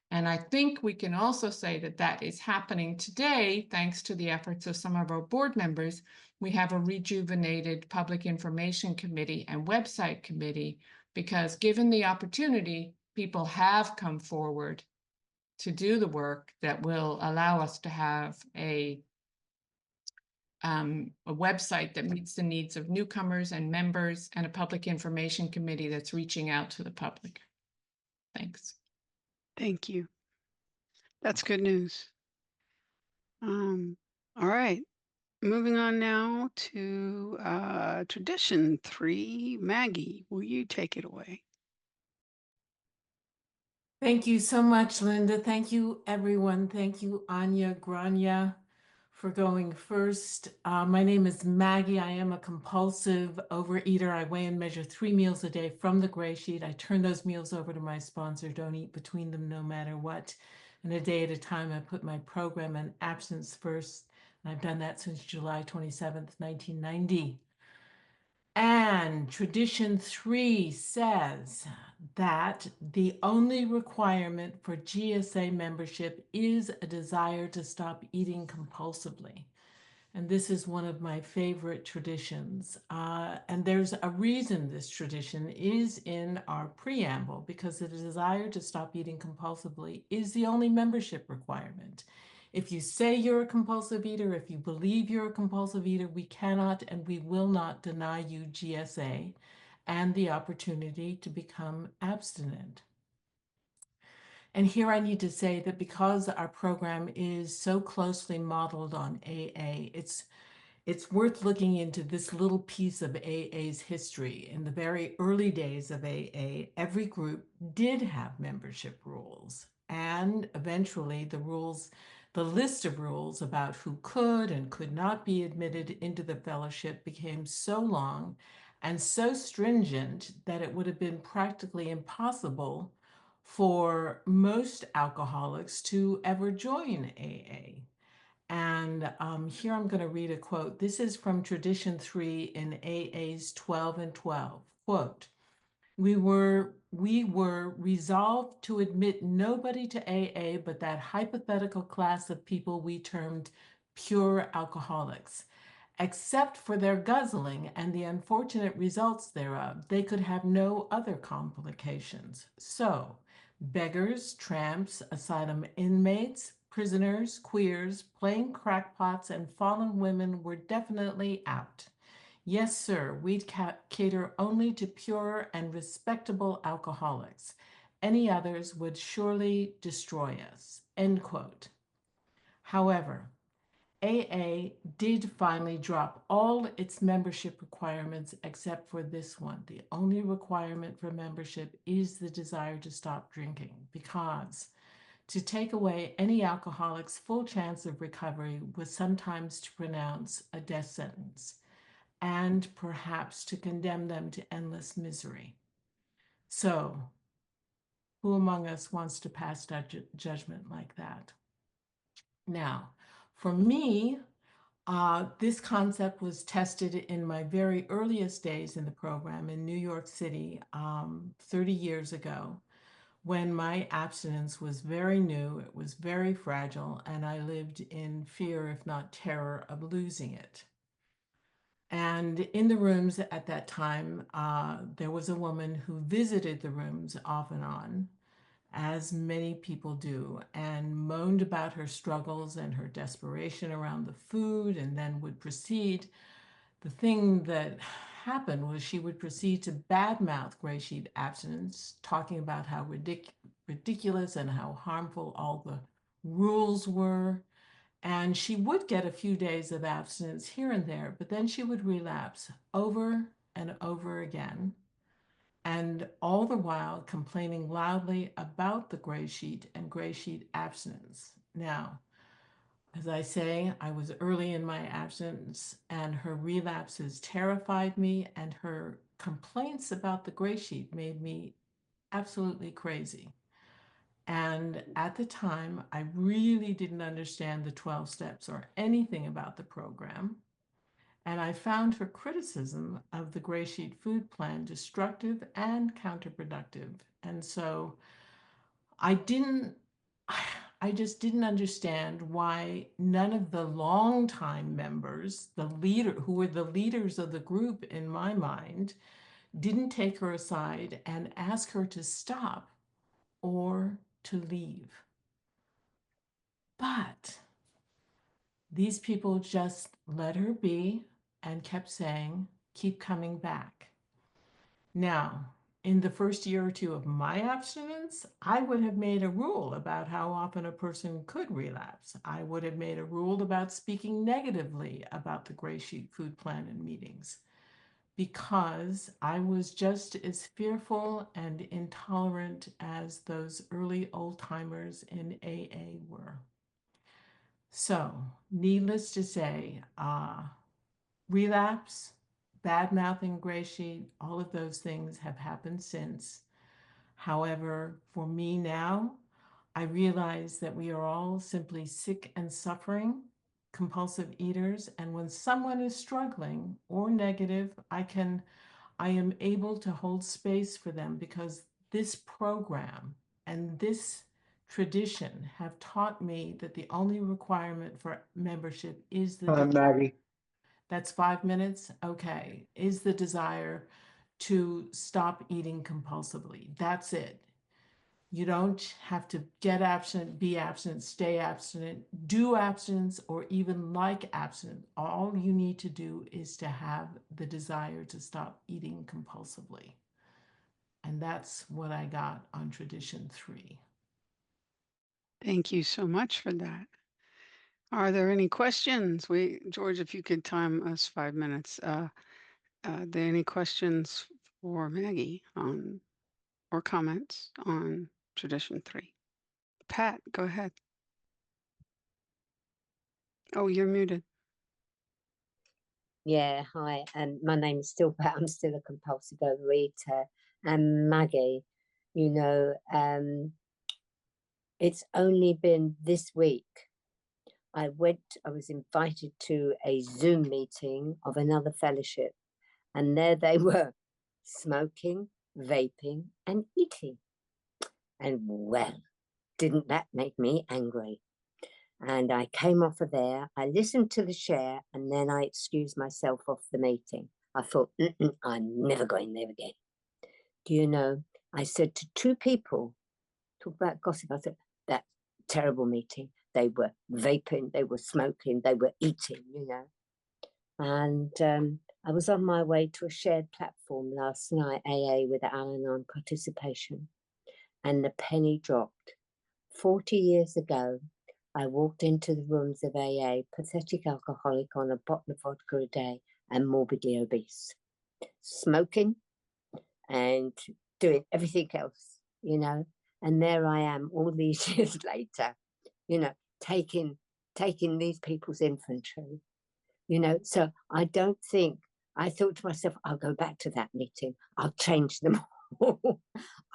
And I think we can also say that that is happening today, thanks to the efforts of some of our board members. We have a rejuvenated public information committee and website committee, because given the opportunity, people have come forward to do the work that will allow us to have a website that meets the needs of newcomers and members, and a public information committee that's reaching out to the public. Thanks. Thank you. That's good news. All right. Moving on now to tradition 3. Maggie, will you take it away? Thank you so much, Linda. Thank you, everyone. Thank you, Anya, Grania, for going first. My name is Maggie. I am a compulsive overeater. I weigh and measure 3 meals a day from the GreySheet. I turn those meals over to my sponsor. Don't eat between them no matter what. And a day at a time, I put my program and absence first. And I've done that since July 27th, 1990. And tradition 3 says that the only requirement for GSA membership is a desire to stop eating compulsively. And this is one of my favorite traditions. And there's a reason this tradition is in our preamble, because the desire to stop eating compulsively is the only membership requirement. If you say you're a compulsive eater, if you believe you're a compulsive eater, we cannot and we will not deny you GSA and the opportunity to become abstinent. And here I need to say that because our program is so closely modeled on AA, it's worth looking into this little piece of AA's history. In the very early days of AA, every group did have membership rules, and eventually the list of rules about who could and could not be admitted into the fellowship became so long and so stringent that it would have been practically impossible for most alcoholics to ever join AA. And here I'm going to read a quote. This is from Tradition 3 in AA's 12 and 12. Quote, we were resolved to admit nobody to AA but that hypothetical class of people we termed pure alcoholics. Except for their guzzling and the unfortunate results thereof, they could have no other complications. So, beggars, tramps, asylum inmates, prisoners, queers, plain crackpots, and fallen women were definitely out. Yes, sir, we'd cater only to pure and respectable alcoholics. Any others would surely destroy us. End quote. However, AA did finally drop all its membership requirements except for this one. The only requirement for membership is the desire to stop drinking, because to take away any alcoholic's full chance of recovery was sometimes to pronounce a death sentence, and perhaps to condemn them to endless misery. So, who among us wants to pass judgment like that? Now, for me, this concept was tested in my very earliest days in the program in New York City 30 years ago, when my abstinence was very new, it was very fragile, and I lived in fear, if not terror, of losing it. And in the rooms at that time, there was a woman who visited the rooms off and on, as many people do, and moaned about her struggles and her desperation around the food, and then would proceed. The thing that happened was she would proceed to badmouth GreySheet abstinence, talking about how ridiculous and how harmful all the rules were. And she would get a few days of abstinence here and there, but then she would relapse over and over again, and all the while complaining loudly about the GreySheet and GreySheet abstinence. Now, as I say, I was early in my abstinence, and her relapses terrified me, and her complaints about the GreySheet made me absolutely crazy. And at the time, I really didn't understand the 12 steps or anything about the program. And I found her criticism of the GreySheet food plan destructive and counterproductive. And so I just didn't understand why none of the longtime members, who were the leaders of the group in my mind, didn't take her aside and ask her to stop or to leave. But these people just let her be and kept saying, keep coming back. Now, in the first year or two of my abstinence, I would have made a rule about how often a person could relapse. I would have made a rule about speaking negatively about the GreySheet food plan in meetings, because I was just as fearful and intolerant as those early old-timers in AA were. So, needless to say, relapse, bad-mouthing GreySheet, all of those things have happened since. However, for me now, I realize that we are all simply sick and suffering compulsive eaters, and when someone is struggling or negative, I am able to hold space for them, because this program and this tradition have taught me that the only requirement for membership is the Maggie. That's 5 minutes? Okay. Is the desire to stop eating compulsively. That's it. You don't have to get abstinent, be abstinent, stay abstinent, do abstinence, or even like abstinent. All you need to do is to have the desire to stop eating compulsively. And that's what I got on tradition 3. Thank you so much for that. Are there any questions? George, if you could time us 5 minutes. Are there any questions for Maggie or comments on tradition 3? Pat, go ahead. Oh, you're muted. Yeah, hi. My name is still Pat. I'm still a compulsive overeater. And Maggie, you know, it's only been this week. I was invited to a Zoom meeting of another fellowship, and there they were, smoking, vaping, and eating. And well, didn't that make me angry? And I came off of there, I listened to the share, and then I excused myself off the meeting. I thought, I'm never going there again. Do you know, I said to 2 people, talk about gossip, I said, that terrible meeting. They were vaping, they were smoking, they were eating, you know. And I was on my way to a shared platform last night, AA with Al-Anon participation, and the penny dropped. 40 years ago, I walked into the rooms of AA, pathetic alcoholic on a bottle of vodka a day and morbidly obese, smoking and doing everything else, you know. And there I am all these years later, you know, taking these people's inventory, you know. So I thought to myself, I'll go back to that meeting, I'll change them all.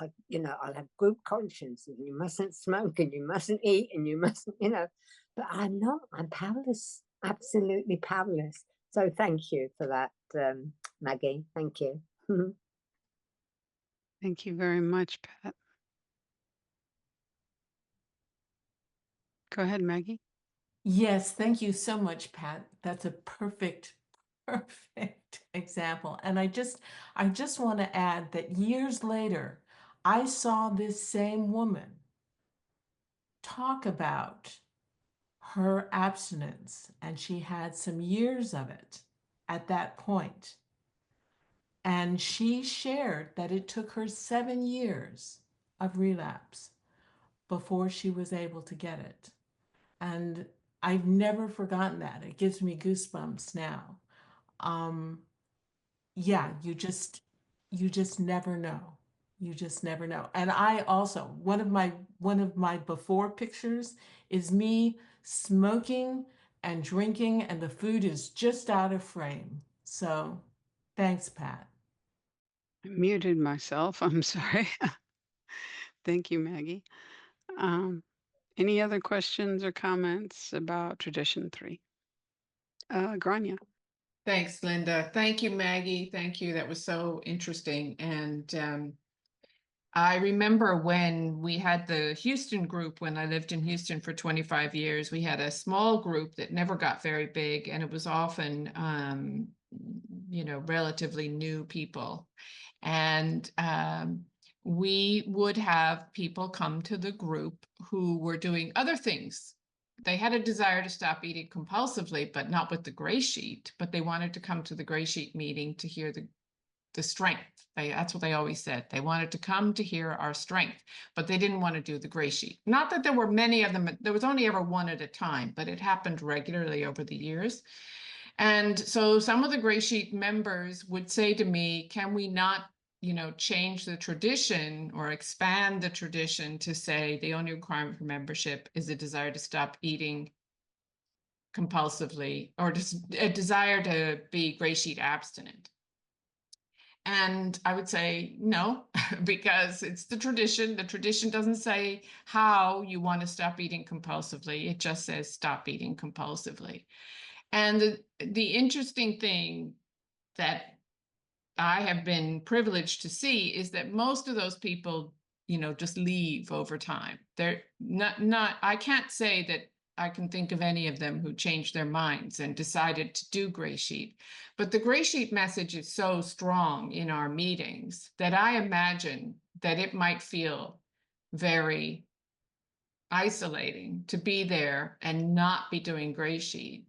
I'll have group conscience, and you mustn't smoke, and you mustn't eat, and you mustn't, you know. But I'm not, I'm powerless, absolutely powerless. So thank you for that, Maggie. Thank you. Thank you very much, Pat. Go ahead, Maggie. Yes, thank you so much, Pat. That's a perfect example. And I just want to add that years later, I saw this same woman talk about her abstinence, and she had some years of it at that point. And she shared that it took her 7 years of relapse before she was able to get it. And I've never forgotten that. It gives me goosebumps now. Yeah, you just never know. You just never know. And I also, one of my before pictures is me smoking and drinking, and the food is just out of frame. So thanks, Pat. I muted myself. I'm sorry. Thank you, Maggie. Any other questions or comments about tradition 3? Grania. Thanks, Linda. Thank you, Maggie. Thank you. That was so interesting. And I remember when we had the Houston group, when I lived in Houston for 25 years, we had a small group that never got very big, and it was often, relatively new people. And we would have people come to the group who were doing other things. They had a desire to stop eating compulsively, but not with the GreySheet, but they wanted to come to the GreySheet meeting to hear the strength. That's what they always said. They wanted to come to hear our strength, but they didn't want to do the GreySheet. Not that there were many of them. There was only ever one at a time, but it happened regularly over the years. And so some of the GreySheet members would say to me, can we not, change the tradition or expand the tradition to say the only requirement for membership is a desire to stop eating compulsively, or just a desire to be GreySheet abstinent? And I would say no, because it's the tradition. The tradition doesn't say how you want to stop eating compulsively. It just says stop eating compulsively. And the interesting thing that I have been privileged to see is that most of those people, just leave over time. They're not, I can't say that I can think of any of them who changed their minds and decided to do GreySheet. But the GreySheet message is so strong in our meetings that I imagine that it might feel very isolating to be there and not be doing GreySheet,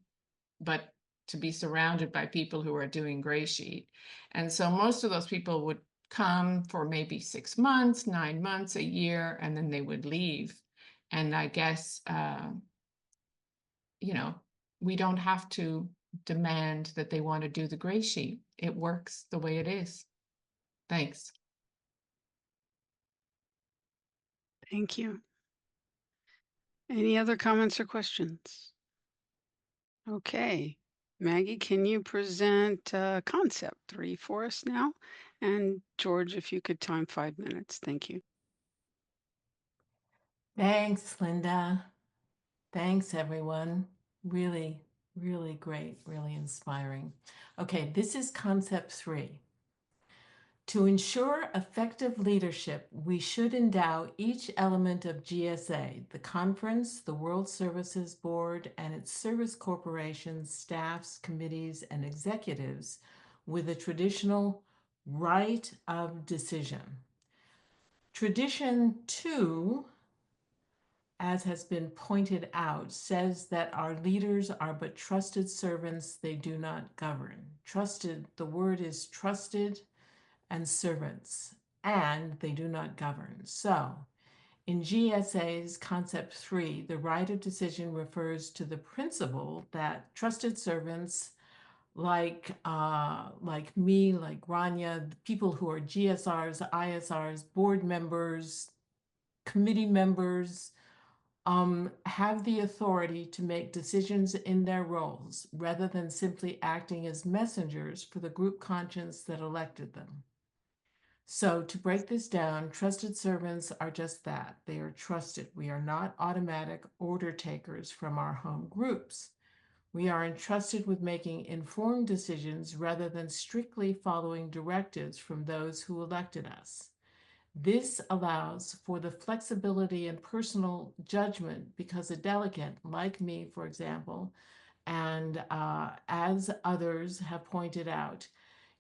but to be surrounded by people who are doing GreySheet. And so most of those people would come for maybe 6 months, 9 months, a year, and then they would leave. And I guess, we don't have to demand that they want to do the GreySheet. It works the way it is. Thanks. Thank you. Any other comments or questions? Okay. Maggie, can you present concept 3 for us now? And George, if you could time 5 minutes. Thank you. Thanks, Linda. Thanks, everyone. Really, really great, really inspiring. Okay, this is concept 3. To ensure effective leadership, we should endow each element of GSA, the conference, the World Services Board, and its service corporations, staffs, committees, and executives with a traditional right of decision. Tradition 2, as has been pointed out, says that our leaders are but trusted servants, they do not govern. Trusted, the word is trusted, and servants, and they do not govern. So, in GSA's concept 3, the right of decision refers to the principle that trusted servants like me, like Rania, people who are GSRs, ISRs, board members, committee members, have the authority to make decisions in their roles rather than simply acting as messengers for the group conscience that elected them. So to break this down, trusted servants are just that. They are trusted. We are not automatic order takers from our home groups. We are entrusted with making informed decisions rather than strictly following directives from those who elected us. This allows for the flexibility and personal judgment because a delegate, like me, for example, and as others have pointed out,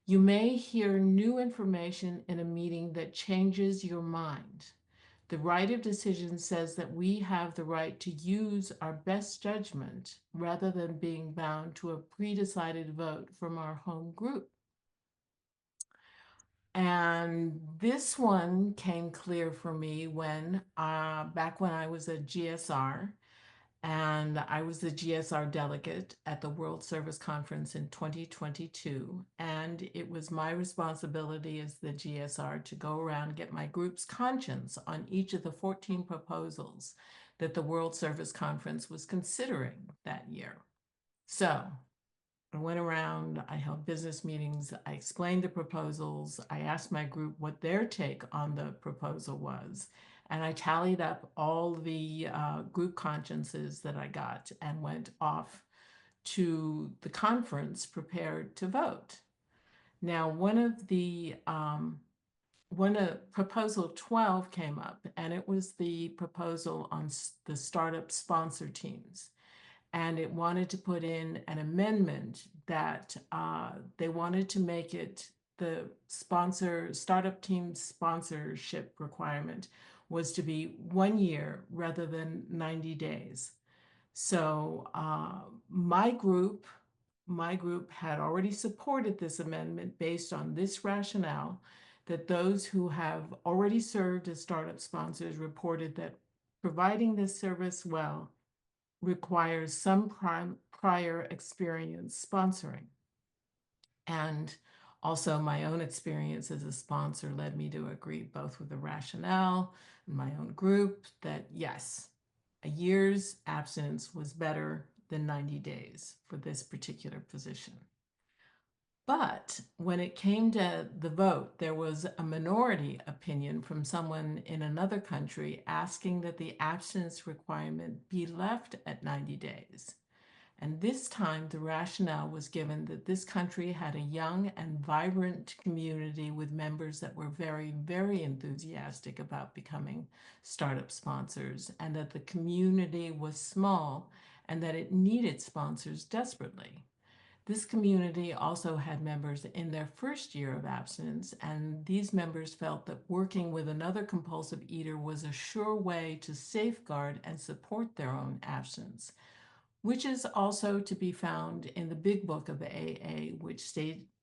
you may hear new information in a meeting that changes your mind. The right of decision says that we have the right to use our best judgment rather than being bound to a pre-decided vote from our home group. And this one came clear for me when, back when I was a GSR, and I was the GSR delegate at the World Service Conference in 2022. And it was my responsibility as the GSR to go around and get my group's conscience on each of the 14 proposals that the World Service Conference was considering that year. So I went around, I held business meetings, I explained the proposals, I asked my group what their take on the proposal was, and I tallied up all the group consciences that I got and went off to the conference prepared to vote. Now, proposal 12 came up, and it was the proposal on the startup sponsor teams. And it wanted to put in an amendment that they wanted to make it the startup team sponsorship requirement was to be 1 year rather than 90 days. So my group had already supported this amendment based on this rationale, that those who have already served as startup sponsors reported that providing this service well requires some prior experience sponsoring. And also my own experience as a sponsor led me to agree both with the rationale and my own group that yes, a year's abstinence was better than 90 days for this particular position. But when it came to the vote, there was a minority opinion from someone in another country asking that the abstinence requirement be left at 90 days. And this time the rationale was given that this country had a young and vibrant community with members that were very, very enthusiastic about becoming startup sponsors, and that the community was small and that it needed sponsors desperately. This community also had members in their first year of abstinence, and these members felt that working with another compulsive eater was a sure way to safeguard and support their own abstinence, which is also to be found in the big book of the AA, which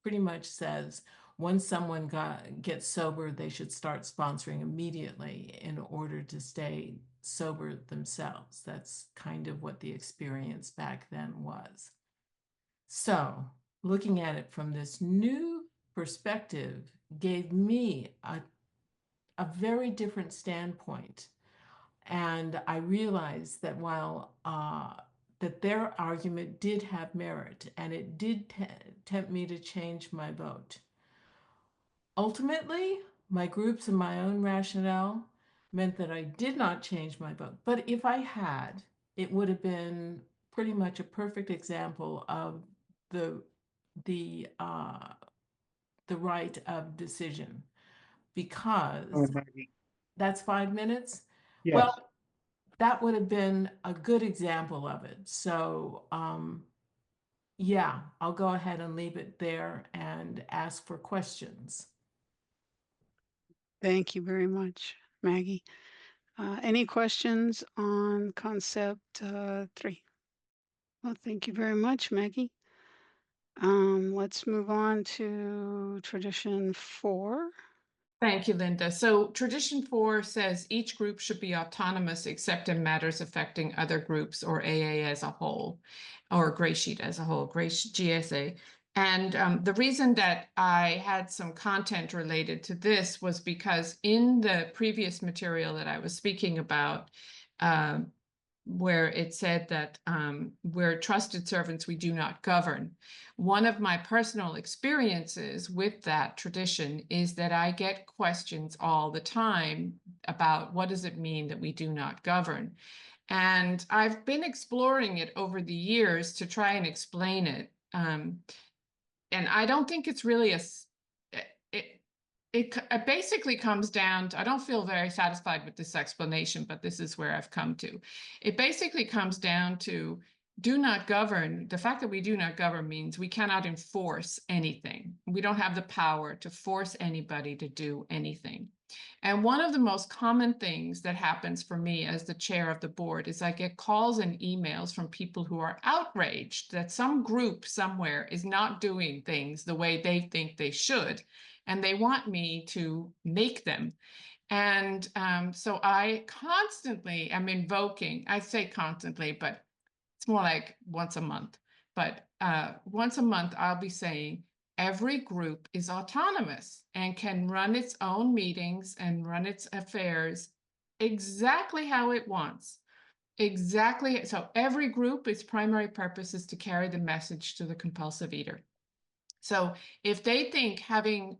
pretty much says once someone gets sober, they should start sponsoring immediately in order to stay sober themselves. That's kind of what the experience back then was. So looking at it from this new perspective gave me a very different standpoint. And I realized that while that their argument did have merit, and it did tempt me to change my vote. Ultimately, my groups and my own rationale meant that I did not change my vote. But if I had, it would have been pretty much a perfect example of the right of decision, because that's 5 minutes. Yes. Well, that would have been a good example of it. So yeah, I'll go ahead and leave it there and ask for questions. Thank you very much, Maggie. Any questions on concept 3? Well, thank you very much, Maggie. Let's move on to tradition 4. Thank you, Linda. So tradition 4 says each group should be autonomous except in matters affecting other groups or AA as a whole, or GreySheet as a whole, GSA. And the reason that I had some content related to this was because in the previous material that I was speaking about, where it said that we're trusted servants, we do not govern. One of my personal experiences with that tradition is that I get questions all the time about what does it mean that we do not govern? And I've been exploring it over the years to try and explain it. And I don't think it's really it basically comes down to, I don't feel very satisfied with this explanation, but this is where I've come to. It basically comes down to do not govern. The fact that we do not govern means we cannot enforce anything. We don't have the power to force anybody to do anything. And one of the most common things that happens for me as the chair of the board is I get calls and emails from people who are outraged that some group somewhere is not doing things the way they think they should, and they want me to make them. And so I constantly am invoking, I say constantly, but it's more like once a month. But once a month, I'll be saying, every group is autonomous and can run its own meetings and run its affairs exactly how it wants. Exactly. So every group, its primary purpose is to carry the message to the compulsive eater. So if they think having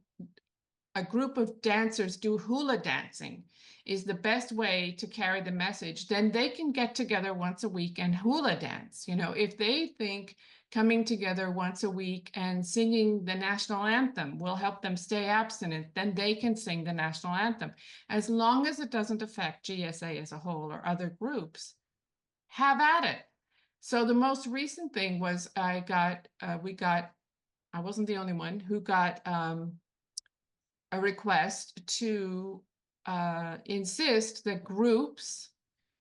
a group of dancers do hula dancing is the best way to carry the message, then they can get together once a week and hula dance. You know, if they think coming together once a week and singing the national anthem will help them stay abstinent, then they can sing the national anthem. As long as it doesn't affect GSA as a whole or other groups, have at it. So the most recent thing was I wasn't the only one who got a request to insist that groups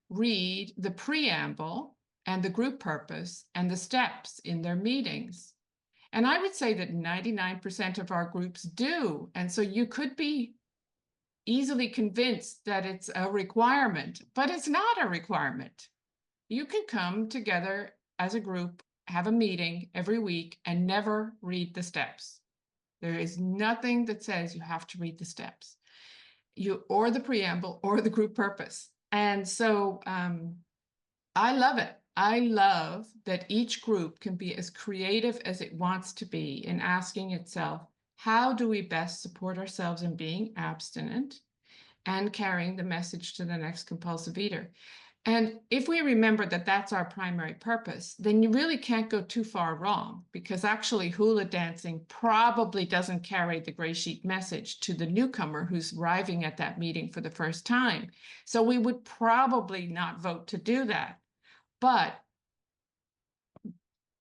read the preamble and the group purpose and the steps in their meetings. And I would say that 99% of our groups do. And so you could be easily convinced that it's a requirement, but it's not a requirement. You can come together as a group, have a meeting every week, and never read the steps. There is nothing that says you have to read the steps, or the preamble or the group purpose. And so I love it. I love that each group can be as creative as it wants to be in asking itself, how do we best support ourselves in being abstinent and carrying the message to the next compulsive eater? And if we remember that that's our primary purpose, then you really can't go too far wrong, because actually hula dancing probably doesn't carry the GreySheet message to the newcomer who's arriving at that meeting for the first time. So we would probably not vote to do that. But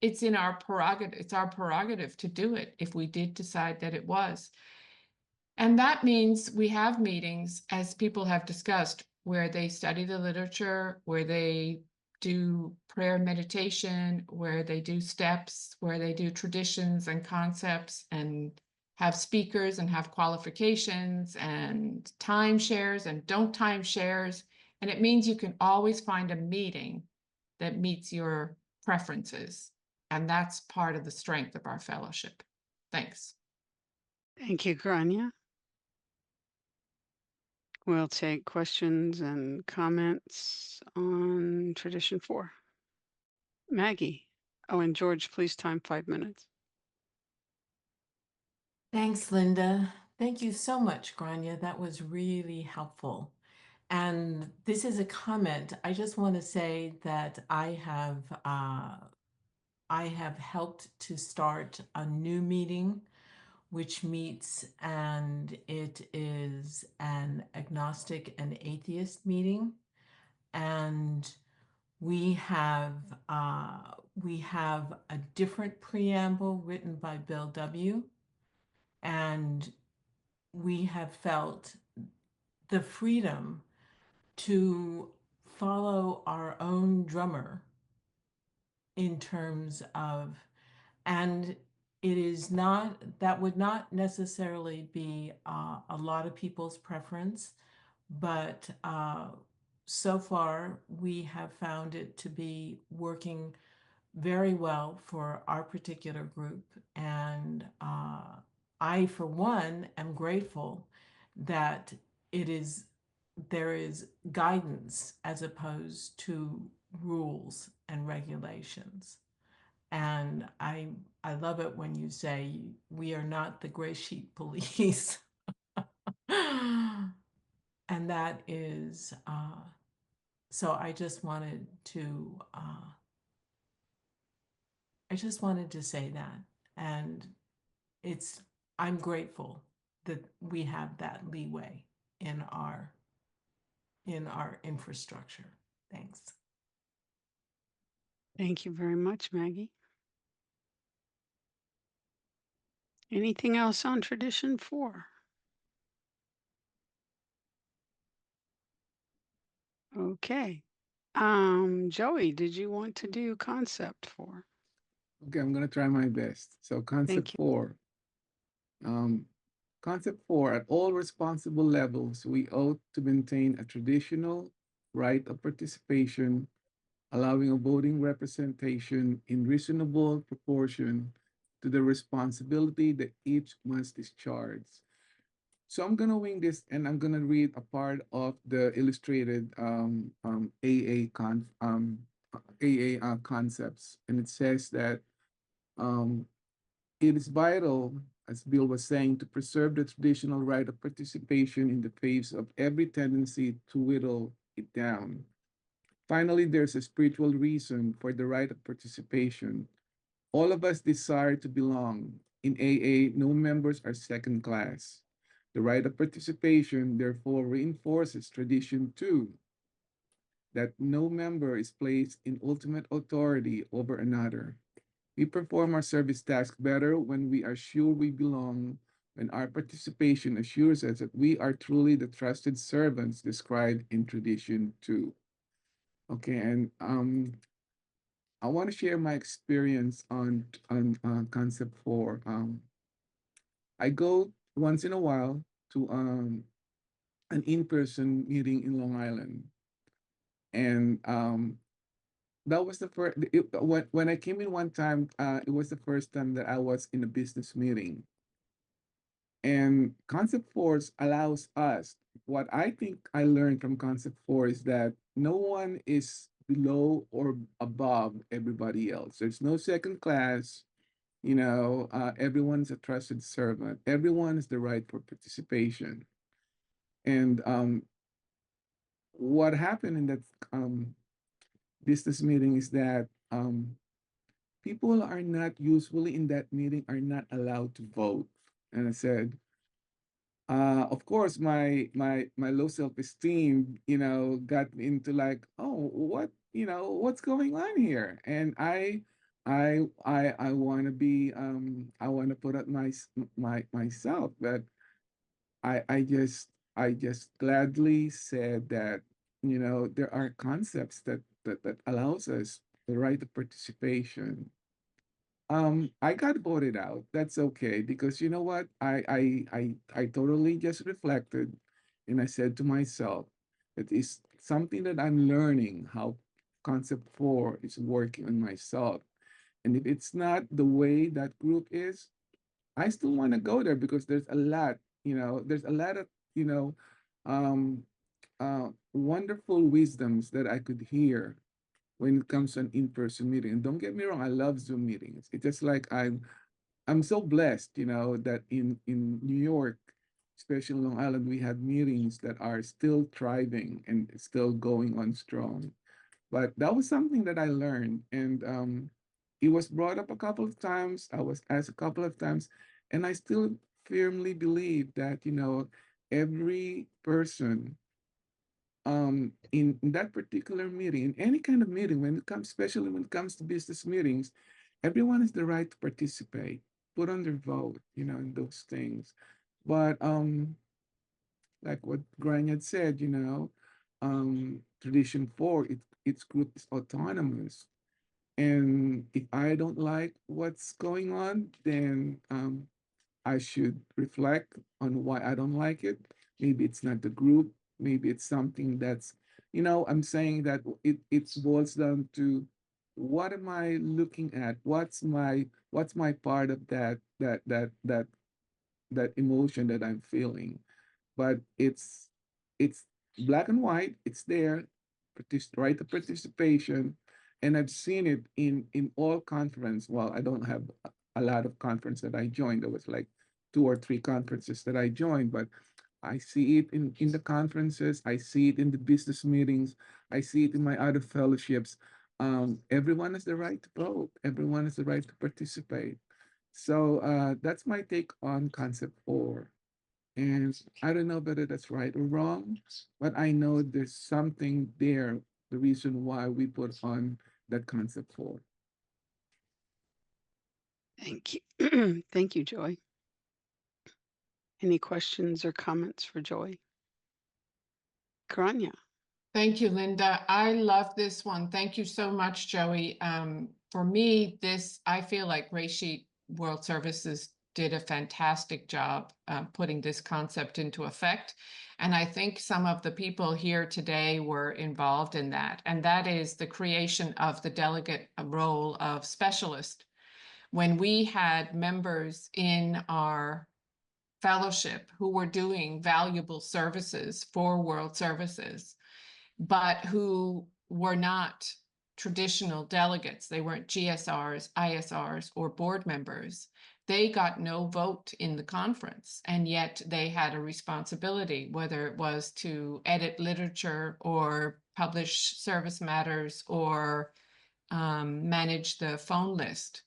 it's in our prerogative, it's our prerogative to do it if we did decide that it was. And that means we have meetings, as people have discussed, where they study the literature, where they do prayer and meditation, where they do steps, where they do traditions and concepts, and have speakers and have qualifications and timeshares and don't timeshares. And it means you can always find a meeting that meets your preferences. And that's part of the strength of our fellowship. Thanks. Thank you, Grania. We'll take questions and comments on tradition 4. Maggie. Oh, and George, please time 5 minutes. Thanks, Linda. Thank you so much, Grania. That was really helpful. And this is a comment. I just want to say that I have helped to start a new meeting, which meets, and it is an agnostic and atheist meeting. And we have a different preamble written by Bill W. And we have felt the freedom to follow our own drummer in terms of, and it is not, that would not necessarily be a lot of people's preference, but so far we have found it to be working very well for our particular group. And I, for one, am grateful that there is guidance as opposed to rules and regulations. And I love it when you say we are not the GreySheet police. And that is, so I just wanted to say that. And I'm grateful that we have that leeway in our infrastructure. Thanks. Thank you very much, Maggie. Anything else on tradition 4? Okay. Joey, did you want to do concept 4? Okay, I'm gonna try my best. So concept you. 4. Concept 4, at all responsible levels, we ought to maintain a traditional right of participation, allowing a voting representation in reasonable proportion to the responsibility that each must discharge. So I'm gonna wing this, and I'm gonna read a part of the illustrated AA concepts, and it says that it is vital, as Bill was saying, to preserve the traditional right of participation in the face of every tendency to whittle it down. Finally, there's a spiritual reason for the right of participation. All of us desire to belong. In AA, no members are second class. The right of participation, therefore, reinforces tradition 2, that no member is placed in ultimate authority over another. We perform our service task better when we are sure we belong, when our participation assures us that we are truly the trusted servants described in tradition 2. Okay, and I want to share my experience on concept 4. I go once in a while to an in-person meeting in Long Island, and that was the first. When I came in one time, it was the first time that I was in a business meeting. And Concept 4 allows us, what I think I learned from Concept 4 is that no one is below or above everybody else. There's no second class, everyone's a trusted servant. Everyone has the right for participation. And what happened in that business meeting is that people are not usually in that meeting are not allowed to vote. And I said, of course, my low self-esteem, got me into like, oh, what's going on here? And I want to be, I want to put up myself, but I just gladly said that, there are concepts that allows us the right of participation. I got voted out. That's okay, because you know what? I totally just reflected, and I said to myself, it is something that I'm learning how concept 4 is working on myself. And if it's not the way that group is, I still want to go there, because there's a lot, there's a lot of, um, wonderful wisdoms that I could hear when it comes to an in-person meeting. And don't get me wrong, I love Zoom meetings. It's just like I'm so blessed, that in New York, especially Long Island, we have meetings that are still thriving and still going on strong. But that was something that I learned, and it was brought up a couple of times. I was asked a couple of times, and I still firmly believe that, every person in that particular meeting, in any kind of meeting, when it comes, especially when it comes to business meetings, everyone has the right to participate, put on their vote, in those things. But like what Brian had said, tradition 4, its group is autonomous. And if I don't like what's going on, then I should reflect on why I don't like it. Maybe it's not the group. Maybe it's something that's, I'm saying that it boils down to, what am I looking at? What's my part of that emotion that I'm feeling? But it's black and white. It's there, right to participation, and I've seen it in all conference. Well, I don't have a lot of conference that I joined. There was like 2 or 3 conferences that I joined, but I see it in the conferences. I see it in the business meetings. I see it in my other fellowships. Everyone has the right to vote. Everyone has the right to participate. So that's my take on concept 4. And I don't know whether that's right or wrong, but I know there's something there, the reason why we put on that concept 4. Thank you. Thank you, Joy. Any questions or comments for Joy? Grania. Thank you, Linda. I love this one. Thank you so much, Joey. For me, I feel like GreySheet World Services did a fantastic job putting this concept into effect. And I think some of the people here today were involved in that. And that is the creation of the delegate role of specialist. When we had members in our fellowship who were doing valuable services for World Services, but who were not traditional delegates. They weren't GSRs, ISRs, or board members. They got no vote in the conference, and yet they had a responsibility, whether it was to edit literature or publish service matters or manage the phone list.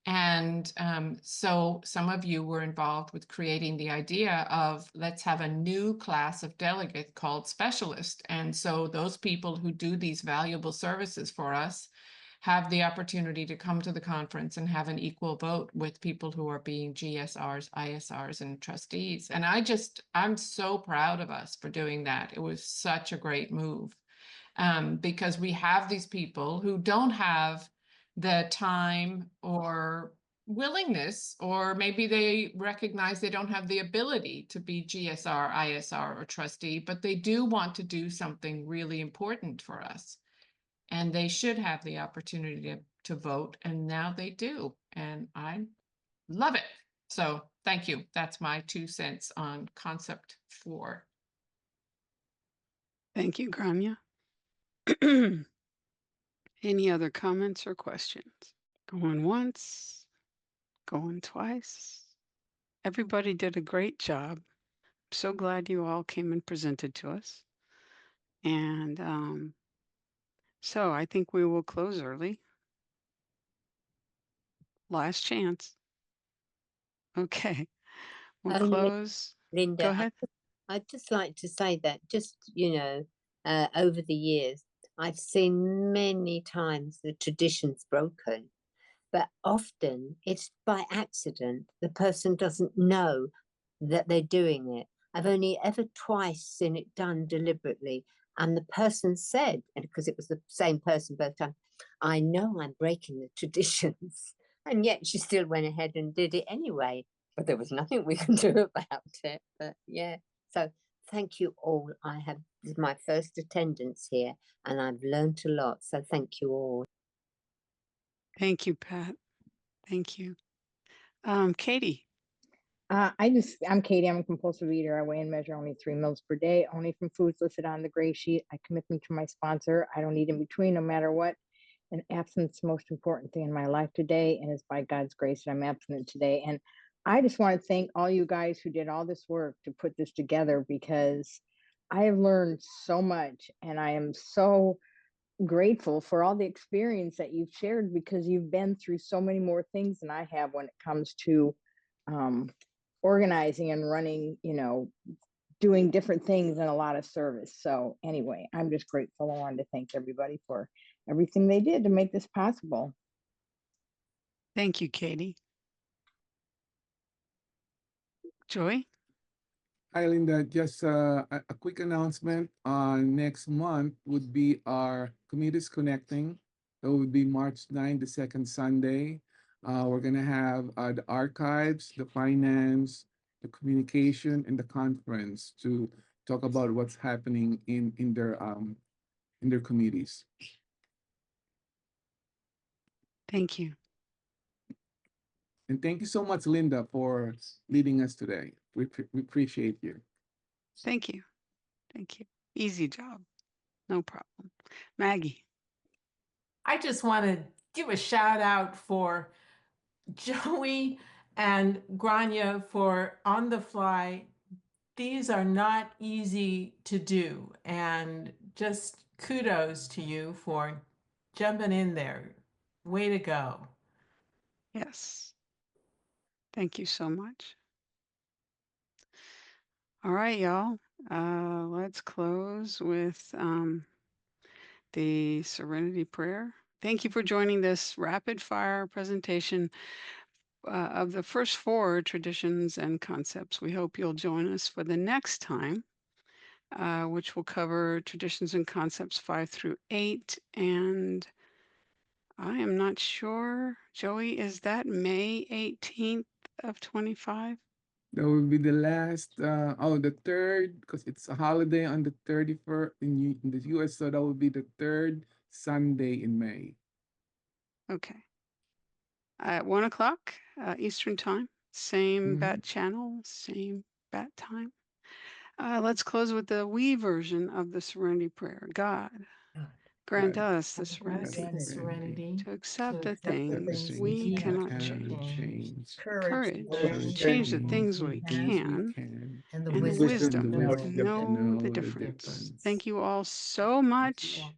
And so some of you were involved with creating the idea of let's have a new class of delegate called specialist. And so those people who do these valuable services for us have the opportunity to come to the conference and have an equal vote with people who are being GSRs, ISRs, and trustees. And I'm so proud of us for doing that. It was such a great move because we have these people who don't have the time or willingness, or maybe they recognize they don't have the ability to be GSR, ISR, or trustee, but they do want to do something really important for us. And they should have the opportunity to vote, and now they do. And I love it. So thank you. That's my 2 cents on concept 4. Thank you, Grania. Any other comments or questions? Going once, going twice. Everybody did a great job. So glad you all came and presented to us. And so I think we will close early. Last chance. Okay, we'll close. Linda, Go ahead. I'd just like to say that over the years, I've seen many times the traditions broken, but often it's by accident. The person doesn't know that they're doing it. I've only ever twice seen it done deliberately. And the person said, and because it was the same person both times, I know I'm breaking the traditions. And yet she still went ahead and did it anyway. But there was nothing we can do about it. But yeah, so thank you all. This is my first attendance here, and I've learned a lot. So thank you all. Thank you, Pat. Thank you. Katie. I'm Katie. I'm a compulsive eater. I weigh and measure only 3 meals per day, only from foods listed on the GreySheet. I commit me to my sponsor. I don't eat in between, no matter what. And abstinence is the most important thing in my life today, and it's by God's grace that I'm abstinent today. And I just want to thank all you guys who did all this work to put this together, because I have learned so much, and I am so grateful for all the experience that you've shared, because you've been through so many more things than I have when it comes to organizing and running, doing different things and a lot of service. So anyway, I'm just grateful. I wanted to thank everybody for everything they did to make this possible. Thank you, Katie. Joy? Hi, Linda. Just a quick announcement. Next month would be our Communities Connecting. That would be March 9, the second Sunday. We're going to have the archives, the finance, the communication, and the conference to talk about what's happening in their committees. Thank you. And thank you so much, Linda, for leading us today. We appreciate you. Thank you. Thank you. Easy job. No problem. Maggie. I just want to give a shout out for Joey and Grania for On the Fly. These are not easy to do, and just kudos to you for jumping in there. Way to go. Yes. Thank you so much. All right, y'all. Let's close with the Serenity Prayer. Thank you for joining this rapid fire presentation of the first 4 traditions and concepts. We hope you'll join us for the next time, which will cover traditions and concepts 5 through 8. And I am not sure, Joey, is that May 18th of 25? That will be the last, the third, because it's a holiday on the 31st in the US, so that will be the third Sunday in May. Okay. At 1 o'clock Eastern Time, same Mhm. bat channel, same bat time. Let's close with the we version of the Serenity Prayer. God, grant God, us the Grant us serenity the serenity to accept the accept the things things we cannot change, courage to change the things we can, can, and the wisdom to know the difference. Thank you all so much